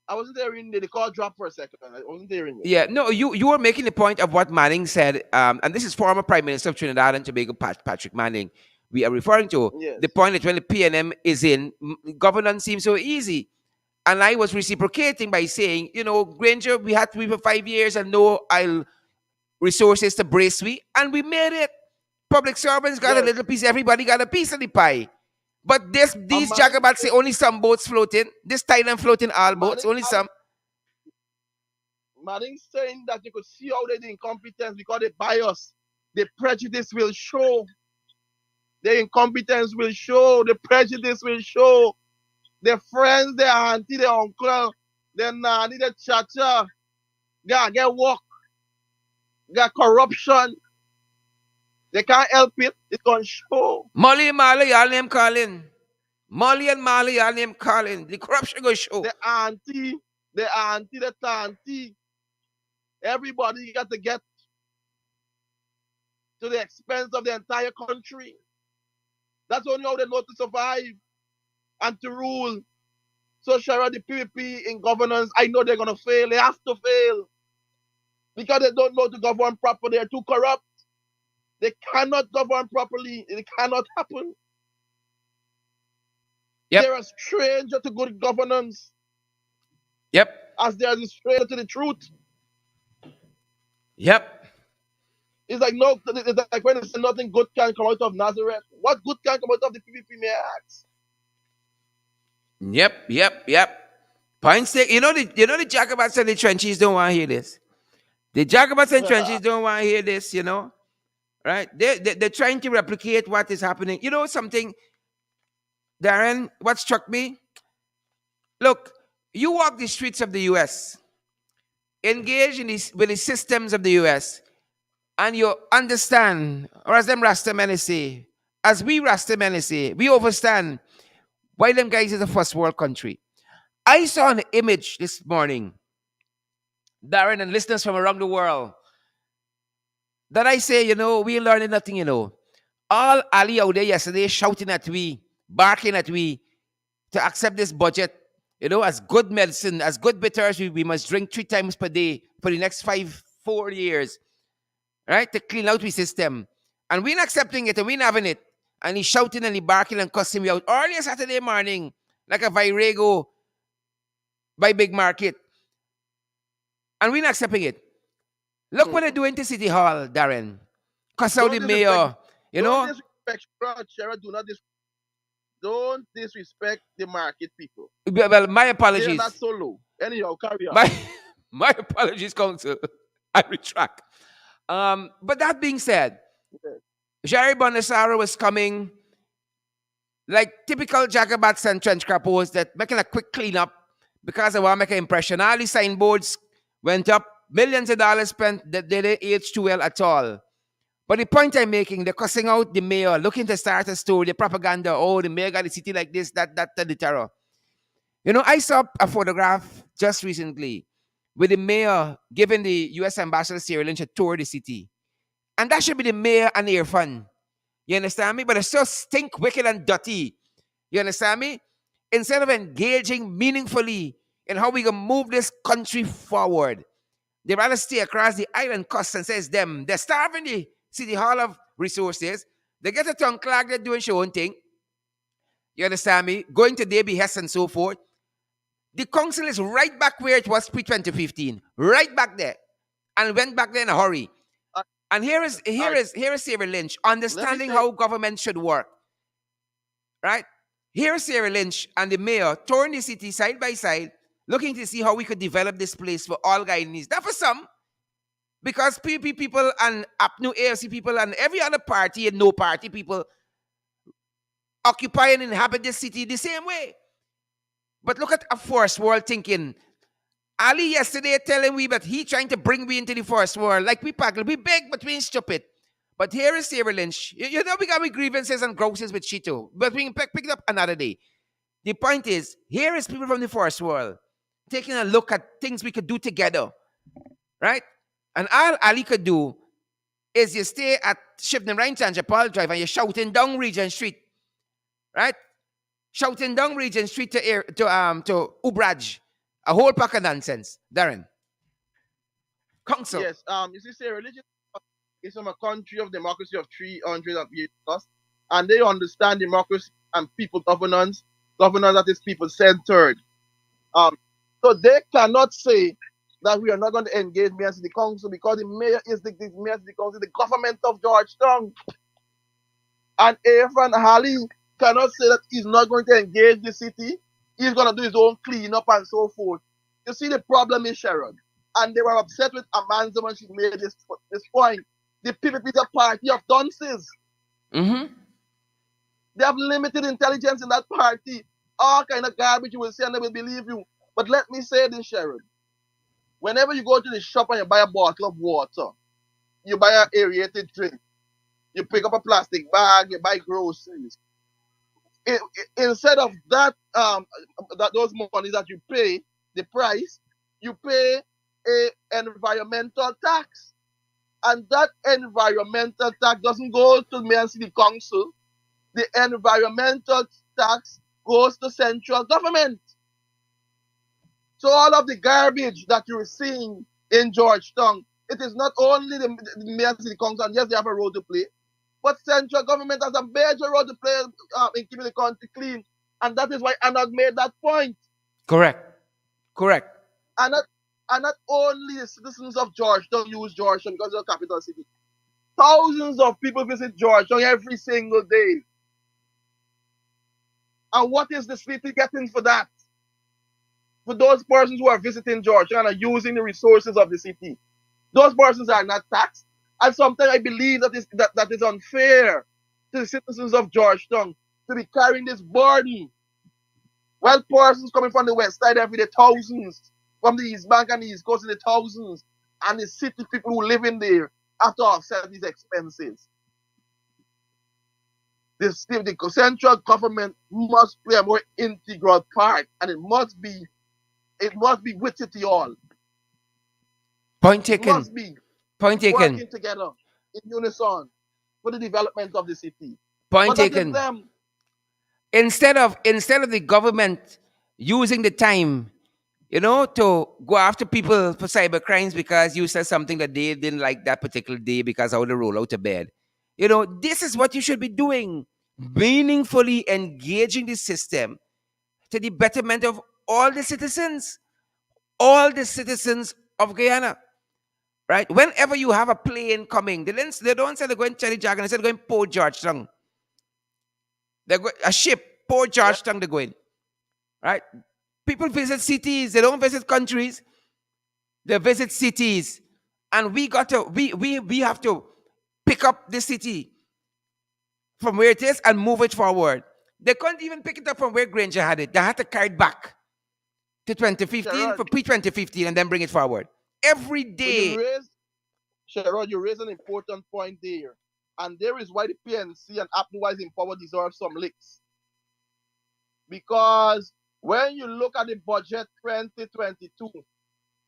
I wasn't hearing the call drop for a second. I wasn't hearing it. Yeah, no, you were making the point of what Manning said, and this is former Prime Minister of Trinidad and Tobago, Patrick Manning. We are referring to Yes. the point that when the PNM is in, governance seems so easy. And I was reciprocating by saying, Granger, we had to be for 5 years and no oil resources to brace we, and we made it. Public servants got a Yes. little piece, everybody got a piece of the pie. But these Manning jacobats say only some boats floating. This Thailand floating all boats, Manning only some. Manning saying that you could see how they the incompetence because they bias. The prejudice will show. The incompetence will show. The prejudice will show. Their friends, their auntie, their uncle, their nanny, their chacha, get work, get corruption. They can't help it. It's gonna show. Molly and Marley, y'all name calling. Molly and Marley, y'all name calling. The corruption go show. The auntie, the auntie, everybody got to get to the expense of the entire country. That's only how they know to survive and to rule. So, Sharon, the PPP in governance, I know they're going to fail. They have to fail because they don't know to govern properly. They're too corrupt. They cannot govern properly. It cannot happen. Yep. They're a stranger to good governance Yep. as they are a stranger to the truth. Yep. It's like no, it's like when they say nothing good can come out of Nazareth. What good can come out of the PPP, may I ask? Yep. Yep. Yep. Point stick. You know the Jacobats and the trenches don't want to hear this. The Jacobats and trenches don't want to hear this, Right? They're trying to replicate what is happening. You know something, Darren, what struck me? Look, you walk the streets of the US, engage with the systems of the US, and you understand, or as them Rastamen say, as we Rastamen say, we understand why them guys is a first world country. I saw an image this morning, Darren and listeners from around the world, that I say, we learning nothing. All Ali out there yesterday shouting at we, barking at we to accept this budget, as good medicine, as good bitters, we must drink 3 times per day for the next 4 years, right? To clean out the system. And we're not accepting it and we're not having it. And he's shouting and he barking and cussing me out early Saturday morning, like a Virago by Big Market. And we're not accepting it. Look what they're doing to City Hall, Darren. Cuss out Don't the disrespect. mayor, you Don't know? disrespect Sharon. Don't disrespect the market people. Well, my They're not apologies. so low. Anyhow, carry on. My my apologies, Council. I retract. But that being said, Yes. Jerry Bonasaro was coming like typical Jacobats and trench crappos that making a quick cleanup because I want to make an impression. All the signboards went up, millions of dollars spent that they didn't age too well at all. But the point I'm making, they're cussing out the mayor, looking to start a story, the propaganda, oh, the mayor got the city like this, that, the terror. I saw a photograph just recently with the mayor giving the US Ambassador Sarah Lynch a tour of the city. And that should be the mayor and Irfan. You understand me? But it's so stink, wicked, and dirty. You understand me? Instead of engaging meaningfully in how we can move this country forward, they rather stay across the island coast and says them. They're starving the city hall of resources. They get a tongue clag, they're doing their own thing. You understand me? Going to their behest and so forth. The council is right back where it was pre-2015. Right back there. And went back there in a hurry. Uh, And here is all here right. is here is Sarah Lynch Let me understanding say, how government should work. Right? Here is Sarah Lynch and the mayor touring the city side by side, looking to see how we could develop this place for all Guyanese. Not for some, because PPP people and APNU AFC people and every other party and no party people occupy and inhabit this city the same way. But look at a first world thinking. Ali yesterday telling we that he trying to bring we into the first world. Like we packle, we big, but we ain't stupid. But here is Sarah Lynch. You know we got we grievances and grouses with Chito. But we can pick it up another day. The point is, here is people from the first world taking a look at things we could do together. Right? And all Ali could do is you stay at Shipton Ranch and Japal Drive and you're shouting down Regent Street. Right? Shouting down Regent Street to Ubraj. A whole pack of nonsense. Darren. Council. yes. You see, say religion is from a country of democracy of 300 of years plus, and they understand democracy and people governance that is people centered. Um, so they cannot say that we are not going to engage Mayor City Council because the mayor is the Mayor City Council, the government of Georgetown. And Irfan Ali cannot say that he's not going to engage the city. He's going to do his own cleanup and so forth. You see, the problem is, Sharon. and they were upset with Amanda when she made this point. The PPP is a party of dunces. Mm-hmm. They have limited intelligence in that party. All kind of garbage you will say and they will believe you. But let me say this, Sharon. Whenever you go to the shop and you buy a bottle of water, you buy an aerated drink, you pick up a plastic bag, you buy groceries. Instead of those monies that you pay, the price, you pay a environmental tax. And that environmental tax doesn't go to mayor and city council. The environmental tax goes to central government. So all of the garbage that you're seeing in Georgetown, it is not only the mayor and city council, and yes, they have a role to play, but central government has a major role to play in keeping the country clean. And that is why Anand made that point. Correct. Correct. And not only the citizens of Georgetown use Georgetown because it's a capital city. Thousands of people visit Georgetown every single day. And what is the city getting for that? For those persons who are visiting Georgetown and are using the resources of the city, those persons are not taxed. And sometimes I believe that is unfair to the citizens of Georgetown to be carrying this burden. While persons coming from the west side every day, thousands, from the East Bank and the East Coast in the thousands, and the city people who live in there have to offset these expenses. The central government must play a more integral part, and it must be with it all. Point It taken. must be Point taken. working together in unison for the development of the city. Point But that is taken. them. Instead of the government using the time, to go after people for cyber crimes because you said something that they didn't like that particular day because I would roll out of bed. This is what you should be doing. Meaningfully engaging the system to the betterment of all the citizens, all the citizens of Guyana. Right? Whenever you have a plane coming, they don't say they're going to Cherry Dragon, they say they're going Port Georgetown. A ship, Port Yeah, Georgetown, they're going. Right? People visit cities, they don't visit countries, they visit cities. And we have to pick up the city from where it is and move it forward. They couldn't even pick it up from where Granger had it. They had to carry it back to 2015 Sharon, for pre-2015 and then bring it forward. Every but you day. raise Sharon, you raise an important point there. And there is why the PNC and Apnwise in power deserve some licks. Because when you look at the budget 2022,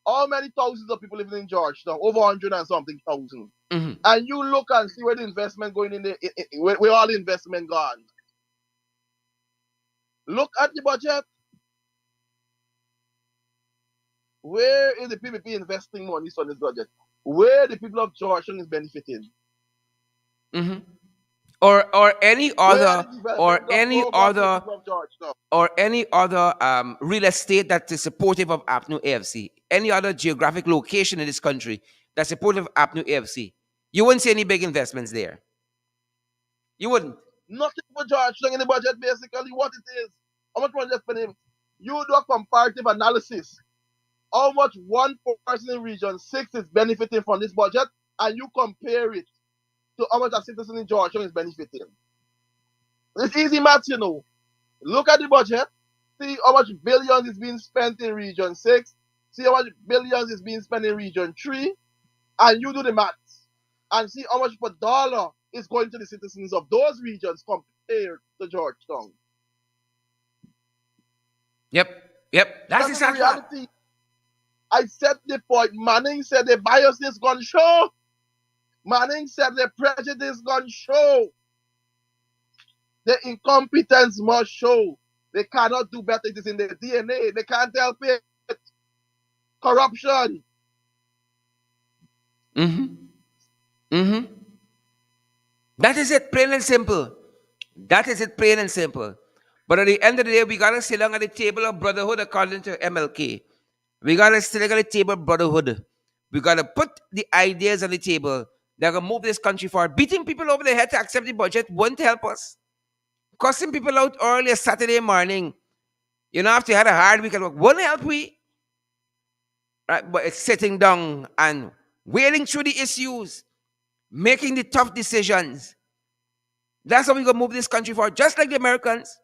how many thousands of people living in Georgetown? Over 100 and something thousand. Mhm. And you look and see where the investment going in there, where all the investment gone. Look at the budget. Where is the PPP investing money on this budget? Where the people of Georgetown is benefiting? Mhm. Or any Where are other the or developmental any programs for the other people of Georgetown? or any other real estate that is supportive of APNU AFC, any other geographic location in this country that's supportive of APNU AFC, you wouldn't see any big investments there. You wouldn't. Nothing for Georgetown in the budget, basically, what it is. How much money they're spending? You do a comparative analysis. How much one person in Region 6 is benefiting from this budget, and you compare it to how much a citizen in Georgetown is benefiting. It's easy maths. Look at the budget, see how much billions is being spent in Region 6, see how much billions is being spent in Region 3, and you do the maths and see how much per dollar is going to the citizens of those regions compared to Georgetown. Yep. Yep. That's That the is the sad part. reality. I said the point. Manning said the bias is going to show. Manning said the prejudice is going to show. The incompetence must show. They cannot do better. It is in their DNA. They can't help it. Corruption. Mm-hmm. Mm-hmm. That is it, plain and simple. That is it, plain and simple. But at the end of the day, we gotta sit down at the table of brotherhood according to MLK. We gotta sit down at the table of brotherhood. We gotta put the ideas on the table that can move this country forward. Beating people over the head to accept the budget won't help us. Cussing people out early a Saturday morning, after you had a hard week at work, won't help we. right? But it's sitting down and wading through the issues, making the tough decisions. That's how we gonna move this country forward, just like the Americans,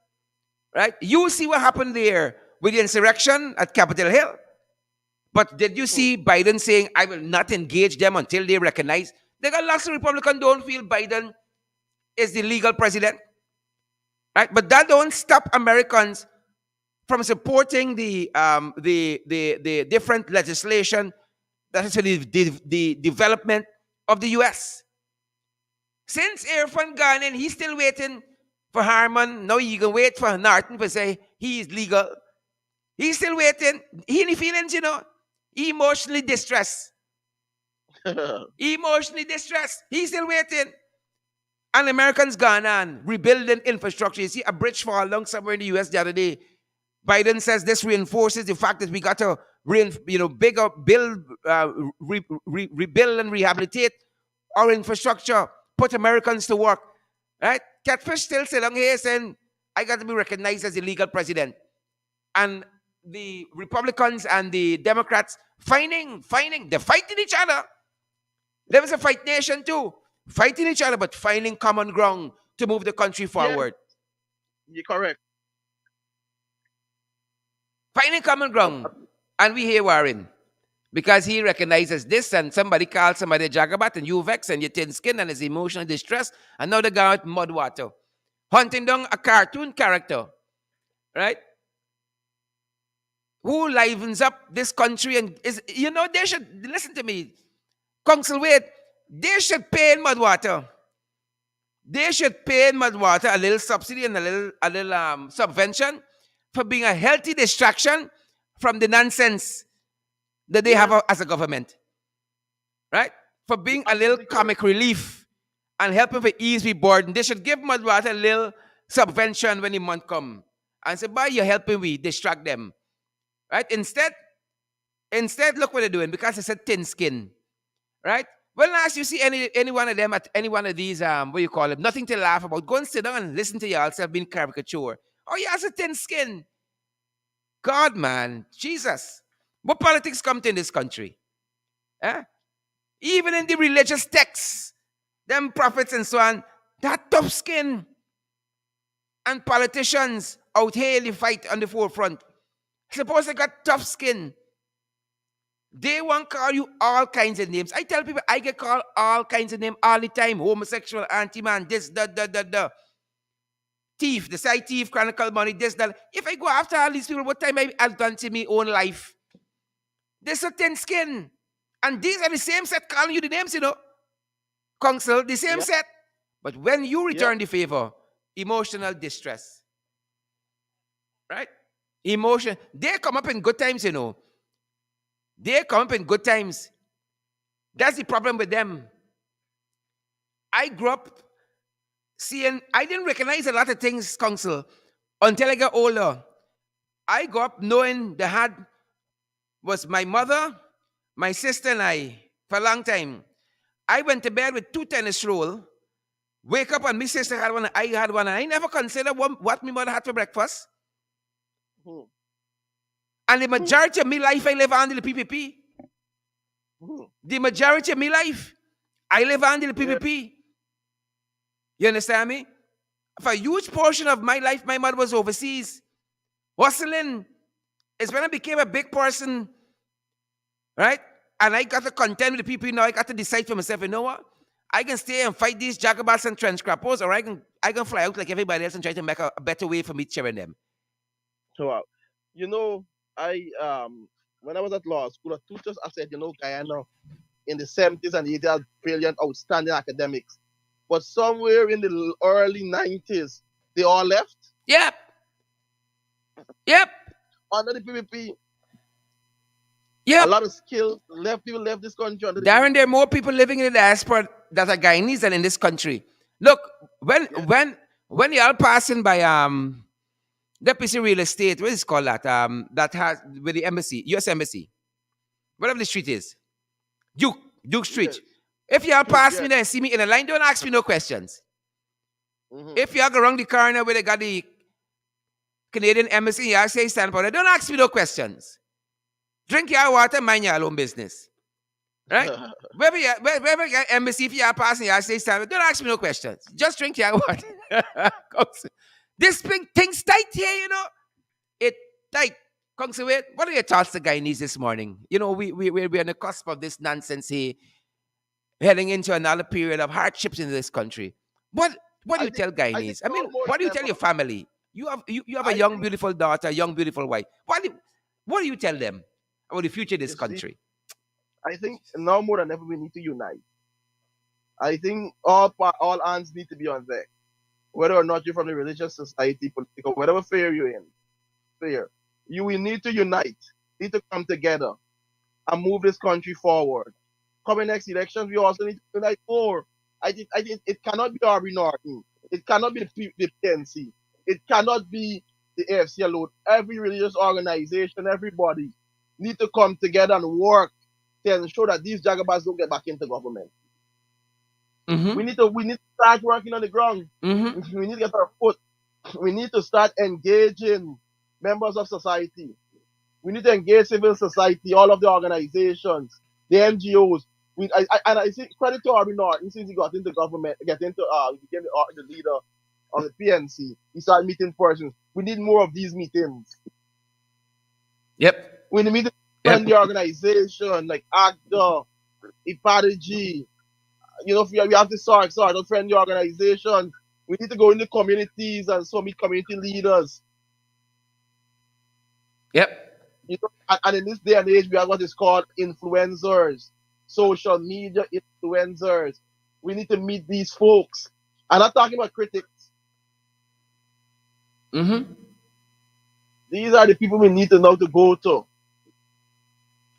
right? You see what happened there with the insurrection at Capitol Hill. But did you Hmm. see Biden saying, I will not engage them until they recognize? They got lots of Republicans don't feel Biden is the legal president, right? But that don't stop Americans from supporting the different legislation that is for the development of the U.S. Since Irfan gone in, he's still waiting for Harman. Now you can wait for Norton to say he is legal. He's still waiting. He any feelings, emotionally distressed. Emotionally distressed. He's still waiting. And Americans gone on rebuilding infrastructure. You see a bridge fall along somewhere in the US the other day. Biden says this reinforces the fact that we got to bigger build, rebuild and rehabilitate our infrastructure, put Americans to work. Right? Catfish still sit on here saying, I got to be recognized as the legal president. And the Republicans and the Democrats fighting, they're fighting each other. There was a fight nation too, fighting each other, but finding common ground to move the country Yes, forward. you're correct. Finding common ground. Ab- And we hear Warren. Because he recognizes this, and somebody calls somebody a jagabat, and you vex, and you thin skin, and is emotional distress. And now the guy with Mudwata, hunting down a cartoon character, right? Who livens up this country and they should listen to me. Council Wade, they should pay in Mudwater. They should pay in Mudwater a little subsidy and a little subvention for being a healthy distraction from the nonsense that they have Yes, as a government, right? For you're being a little absolutely correct. comic relief and helping for ease we burden. They should give Mudwater a little subvention when the month come and say, "By you're helping we distract them," right? Instead, look what they're doing because it's a thin skin, right? Well, last you see any one of them at any one of these what you call them, nothing to laugh about. Go and sit down and listen to yourself being caricature. Oh, yeah, it's a thin skin. God, man, Jesus. What politics come to in this country? Eh? Even in the religious texts, them prophets and so on, that tough skin. And politicians out here they fight on the forefront. Suppose they got tough skin. They want to call you all kinds of names. I tell people I get called all kinds of names all the time. Homosexual, anti-man, this, that. Thief, the side thief, chronicle money, this, that. If I go after all these people, what time I've done to my own life? There's a thin skin. And these are the same set calling you the names, Council, the same Yeah, set. But when you yeah. return the favor, emotional distress, right? Emotion. They come up in good times. They come up in good times. That's the problem with them. I grew up seeing, I didn't recognize a lot of things, Council, until I got older. I grew up knowing the had was my mother, my sister, and I for a long time. I went to bed with two tennis rolls, wake up and my sister had one, I had one, and I never considered what my mother had for breakfast. Hmm. And the Hmm. majority of my life, I live under the PPP. Hmm. The majority of my life, I live under the Yeah, PPP. You understand me? For a huge portion of my life, my mother was overseas. Hustling is when I became a big person, right? And I got to contend with the people. Now I got to decide for myself, you know what? I can stay and fight these jagabats and trench crappers, or I can fly out like everybody else and try to make a better way for me sharing them. wow. You know, I when I was at law school, the teachers I said, Guyana in the 70s and 80s had brilliant, outstanding academics. But somewhere in the early 90s, they all left Yep. Yep. under the PPP. A Yep. lot of skills left. People left this country under the Darren, PPP. there are more people living in the diaspora that are Guyanese than in this country. Look, when Yeah. when when you're passing by that piece of real estate, what is it called that? That has with the embassy, US embassy, whatever the street is, Duke Yes. Street. If y'all Duke, pass me yes. there and see me in a line, don't ask me no questions. Hmm. If y'all go around the corner where they got the Canadian embassy, y'all say stand up there, don't ask me no questions. Drink your water, mind your own business. Right? Wherever your embassy, if you are passing, you say something, don't ask me no questions. Just drink your water. This thing's tight here, It tight. Wait, what are your thoughts to Guyanese this morning? We're on the cusp of this nonsense here, heading into another period of hardships in this country. What do I you think tell I think Guyanese? I mean, now more what do you than tell ever. your family? You have a I young, think beautiful daughter, a young, beautiful wife. What do you tell them about the future of this you see. country? I think now more than ever we need to unite. I think all hands need to be on deck, whether or not you're from the religious society, political, whatever sphere you're in. Sphere, you will need to unite. Need to come together and move this country forward. Coming next elections, we also need to unite more. I think it cannot be Aubrey Norton. It cannot be the PNC. It cannot be the AFC alone. Every religious organization, everybody need to come together and work to ensure that these jagabas don't get back into government. Mm-hmm. We need to start working on the ground. Mm-hmm. We need to get our foot. We need to start engaging members of society. We need to engage civil society, all of the organizations, the NGOs. And I see credit to Arby Norton since he got into government, he became the leader of the PNC. He started meeting persons. We need more of these meetings. Yep. We need to meet friendly Yep. organization like ACTA, Ep.53. We have the sort of friendly organizations. We need to go into communities and so meet community leaders. Yep. And in this day and age, we have what is called influencers, social media influencers. We need to meet these folks. I'm not talking about critics. Mm-hmm. These are the people we need to know to go to.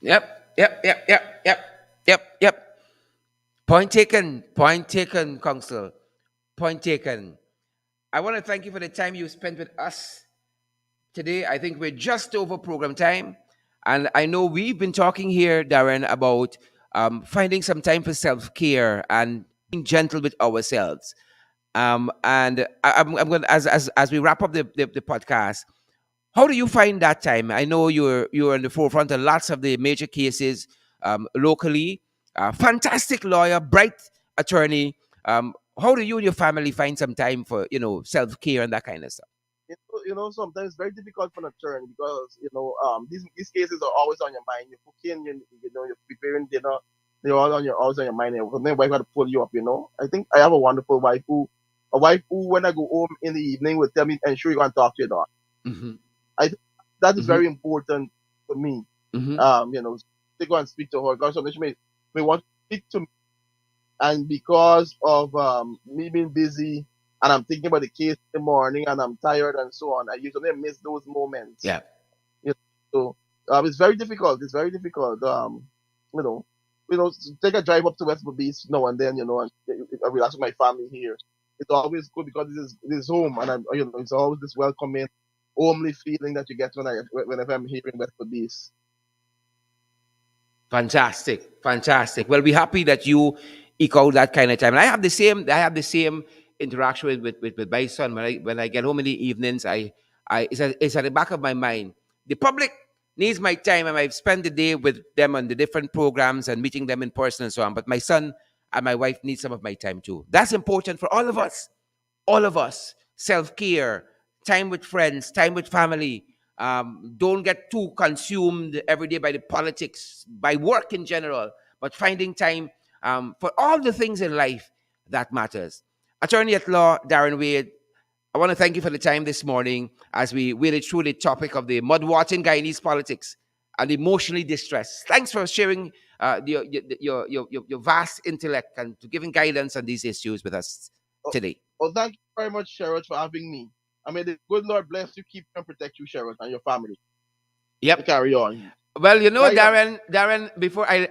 Yep. Yep. Yep. Yep. Yep. Yep. Yep. Point taken. Point taken, Council. Point taken. I want to thank you for the time you spent with us today. I think we're just over program time. And I know we've been talking here, Darren, about finding some time for self care and being gentle with ourselves. And I'm going to, as we wrap up the podcast, how do you find that time? I know you're in the forefront of lots of the major cases locally. Fantastic lawyer, bright attorney. How do you and your family find some time for self care and that kind of stuff? Sometimes it's very difficult for an attorney because these cases are always on your mind. You're cooking, you're preparing dinner. They're always on your mind. And then wife got to pull you up. I think I have a wonderful wife who when I go home in the evening will tell me, ensure you go and talk to your daughter. Mm-hmm. I think that is Mm-hmm. very important for me. Mm-hmm. To go and speak to her because sometimes she may want to speak to me, and because of me being busy and I'm thinking about the case in the morning and I'm tired and so on, I usually miss those moments. Yeah. You know, so it's very difficult. It's very difficult. You know, take a drive up to West Beach now and then, and I relax with my family here. It's always good because this is home, and it's always this welcoming, homely feeling that you get whenever I'm here in West Beach. Fantastic, fantastic. Well, we're happy that you eke out that kind of time. And I have the same. I have the same interaction with my son when I get home in the evenings. It's at the back of my mind. The public needs my time, and I've spent the day with them on the different programs and meeting them in person and so on. But my son and my wife need some of my time too. That's important for all of Yeah, us. All of us. Self care, time with friends, time with family. Don't get too consumed every day by the politics, by work in general, but finding time for all the things in life that matters. Attorney at law Darren Wade, I want to thank you for the time this morning as we waded through the topic of the Mudwata of Guyanese politics and emotionally distressed. Thanks for sharing your vast intellect and to giving guidance on these issues with us Oh, today. thank you very much, Sherrod, for having me. I mean, the good Lord bless you, keep you and protect you, Sherrod, and your family. To Yep. carry on. Well, Guys, Darren, before I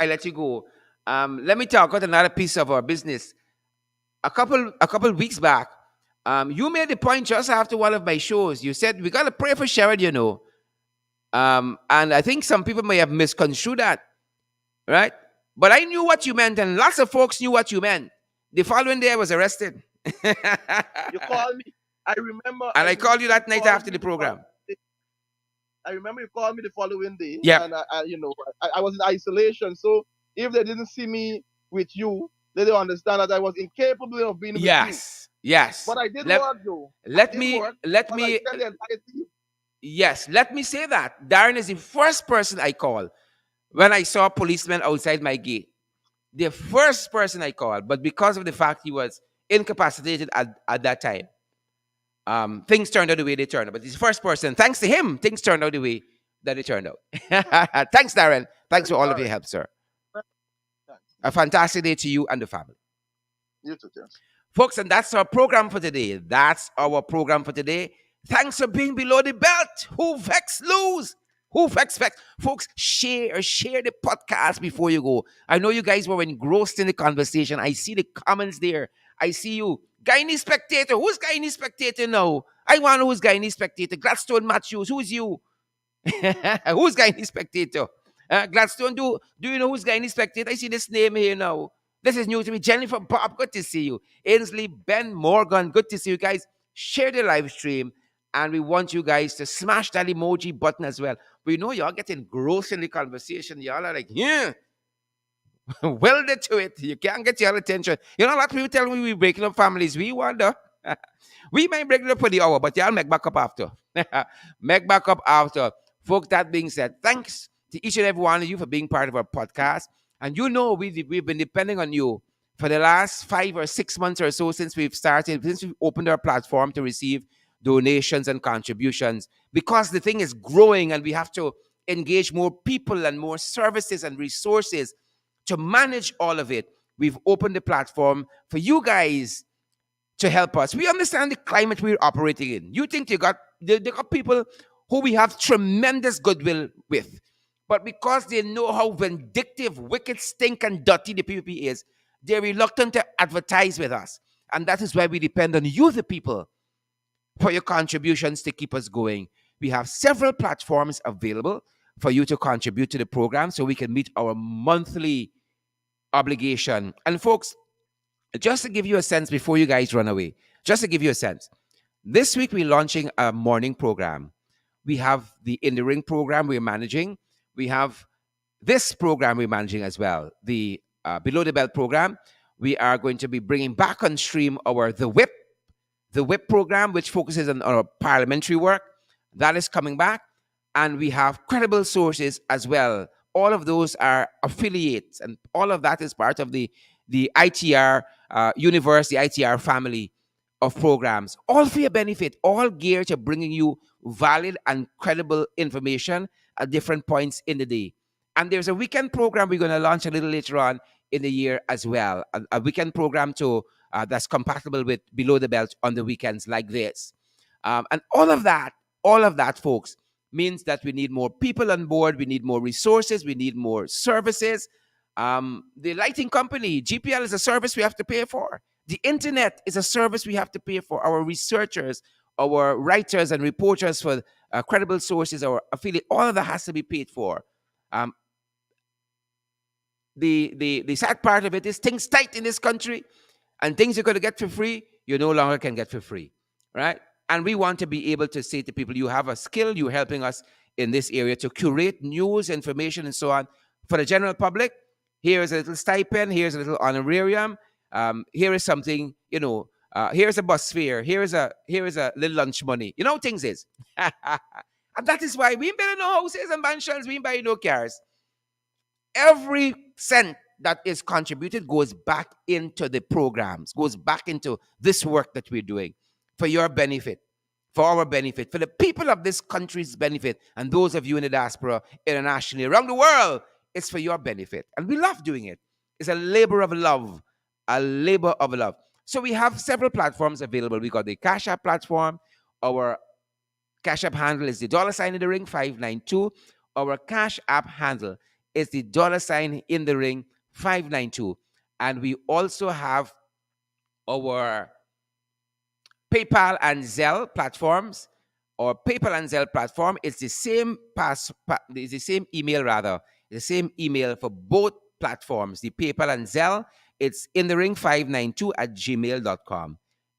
let you go, let me talk about another piece of our business. A couple weeks back, you made the point just after one of my shows. You said we gotta pray for Sherrod. And I think some people may have misconstrued that, right? But I knew what you meant, and lots of folks knew what you meant. The following day, I was arrested, and you called me. I remember I called you you that night called after me the the first program. day. I remember you called me the following day, Yep. and I was in isolation. So if they didn't see me with you, they don't understand that I was incapable of being with you. Yes. Yes. But I did Let work, though. I let did me work, let as I me tell the entire team. yes, let me say that Darren is the first person I called when I saw a policeman outside my gate. The first person I called, but because of the fact he was incapacitated at that time, things turned out the way they turned out. But he's the first person. Thanks to him, things turned out the way that they turned out. Thanks, Darren. Thanks for all of All your right. help, sir. Thanks. A fantastic day to you and the family. You too, James. Folks, and that's our program for today. That's our program for today. Thanks for being below the belt. Who vex lose? Who vex vex? Folks, share the podcast before you go. I know you guys were engrossed in the conversation. I see the comments there. I see you. Guyanese spectator. Who's Guyanese spectator now? I want to know who's Guyanese spectator. Gladstone Matthews. Who's you? Who's Guyanese spectator? Gladstone, do you know who's Guyanese spectator? I see this name here now. This is new to me. Jennifer Bob, good to see you. Ainsley, Ben Morgan, good to see you guys. Share the live stream, and we want you guys to smash that emoji button as well. We know y'all getting engrossed in the conversation. Y'all are like, yeah, welded to it. You can't get your attention. You know, a lot of people tell me we breaking up families. We wonder. We might break it up for the hour, but y'all make back up after. Make back up after. Folks, that being said, thanks to each and every one of you for being part of our podcast. And you know we've been depending on you for the last 5 or 6 months or so since we've started, since we've opened our platform to receive donations and contributions. Because the thing is growing and we have to engage more people and more services and resources to manage all of it. We've opened the platform for you guys to help us. We understand the climate we're operating in. You think they got people who we have tremendous goodwill with. But because they know how vindictive, wicked, stink, and dirty the PPP is, they're reluctant to advertise with us. And that is why we depend on you, the people, for your contributions to keep us going. We have several platforms available for you to contribute to the program so we can meet our monthly obligation. And folks, just to give you a sense before you guys run away, just to give you a sense, this week we're launching a morning program. We have the In the Ring program we're managing. We have this program we're managing as well, the Below the Belt program. We are going to be bringing back on stream our the Whip program, which focuses on our parliamentary work. That is coming back. And we have credible sources as well. All of those are affiliates, and all of that is part of the ITR universe, the ITR family of programs, all for your benefit, all geared to bringing you valid and credible information at different points in the day. And there's a weekend program we're going to launch a little later on in the year as well. A weekend program that's compatible with Below the Belt on the weekends like this. And all of that, folks, means that we need more people on board. We need more resources. We need more services. The lighting company, GPL, is a service we have to pay for. The internet is a service we have to pay for. Our researchers, our writers and reporters for credible sources, our affiliate, all of that has to be paid for. Um, the sad part of it is things tight in this country, and things you're going to get for free, you no longer can get for free, right? And we want to be able to say to people, you have a skill, you're helping us in this area to curate news, information, and so on for the general public. Here's a little stipend, here's a little honorarium, here is something, here's a bus fare, here is a little lunch money. You know, things is. And that is why we ain't building no houses and mansions, we ain't buying no cars. Every cent that is contributed goes back into the programs, goes back into this work that we're doing for your benefit, for our benefit, for the people of this country's benefit, and those of you in the diaspora internationally around the world. It's for your benefit. And we love doing it. It's a labor of love, a labor of love. So we have several platforms available. We got the Cash App platform. Our Cash App handle is the $ in the ring 592. Our Cash App handle is the $ in the ring 592. And we also have our PayPal and Zelle platforms. Our PayPal and Zelle platform is the same is the same email rather. The same email for both platforms, the PayPal and Zelle. It's in the ring 592 at gmail.com.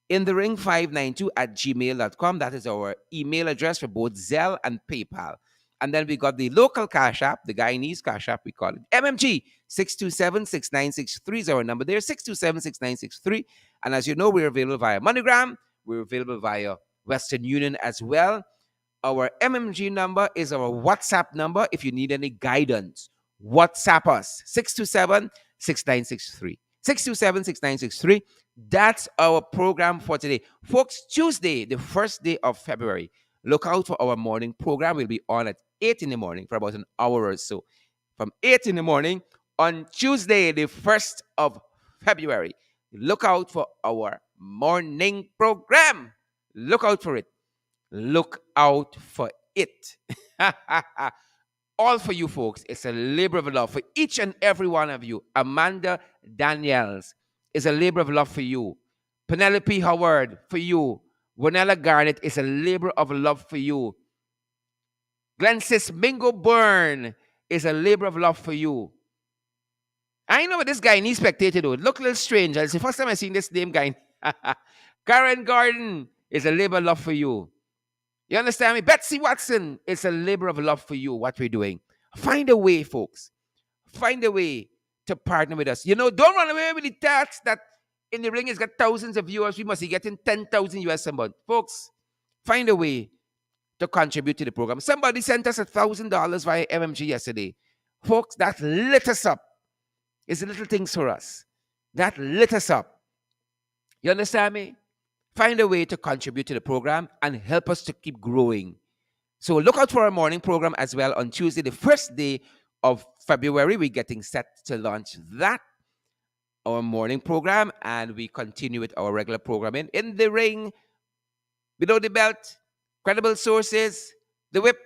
In the ring 592 at gmail.com. That is our email address for both Zelle and PayPal. And then we got the local cash app, the Guyanese cash app, we call it MMG 627 696 3 is our number there, 627 6963. And as you know, we're available via MoneyGram, we're available via Western Union as well. Our MMG number is our WhatsApp number. If you need any guidance, WhatsApp us 627 6963. 627 6963. That's our program for today. Folks, Tuesday, the first day of February, look out for our morning program. We'll be on at 8 in the morning for about an hour or so. From 8 in the morning on Tuesday, the 1st of February, look out for our morning program. Look out for it. Look out for it. All for you folks. It's a labor of love for each and every one of you. Amanda Daniels is a labor of love for you. Penelope Howard for you. Wanella Garnett is a labor of love for you. Glensis Mingo Byrne is a labor of love for you. I know what this guy needs spectator though. Look a little strange. It's the first time I've seen this name guy. Karen Garden is a labor of love for you. You understand me? Betsy Watson, it's a labor of love for you, what we're doing. Find a way, folks. Find a way to partner with us. Don't run away with the tax that in the ring has got thousands of viewers. We must be getting 10,000 US a month. Folks, find a way to contribute to the program. Somebody sent us $1,000 via MMG yesterday. Folks, that lit us up. It's the little things for us. That lit us up. You understand me? Find a way to contribute to the program and help us to keep growing. So look out for our morning program as well on Tuesday, the first day of February. We're getting set to launch that, our morning program, and we continue with our regular programming in the ring, below the belt, credible sources, the whip,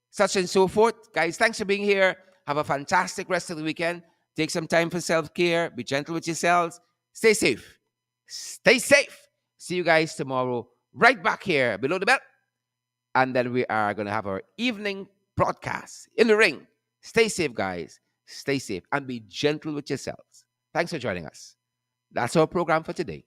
such and so forth. Guys, thanks for being here. Have a fantastic rest of the weekend. Take some time for self-care. Be gentle with yourselves. Stay safe. Stay safe. See you guys tomorrow, right back here below the belt. And then we are going to have our evening broadcast in the ring. Stay safe, guys. Stay safe and be gentle with yourselves. Thanks for joining us. That's our program for today.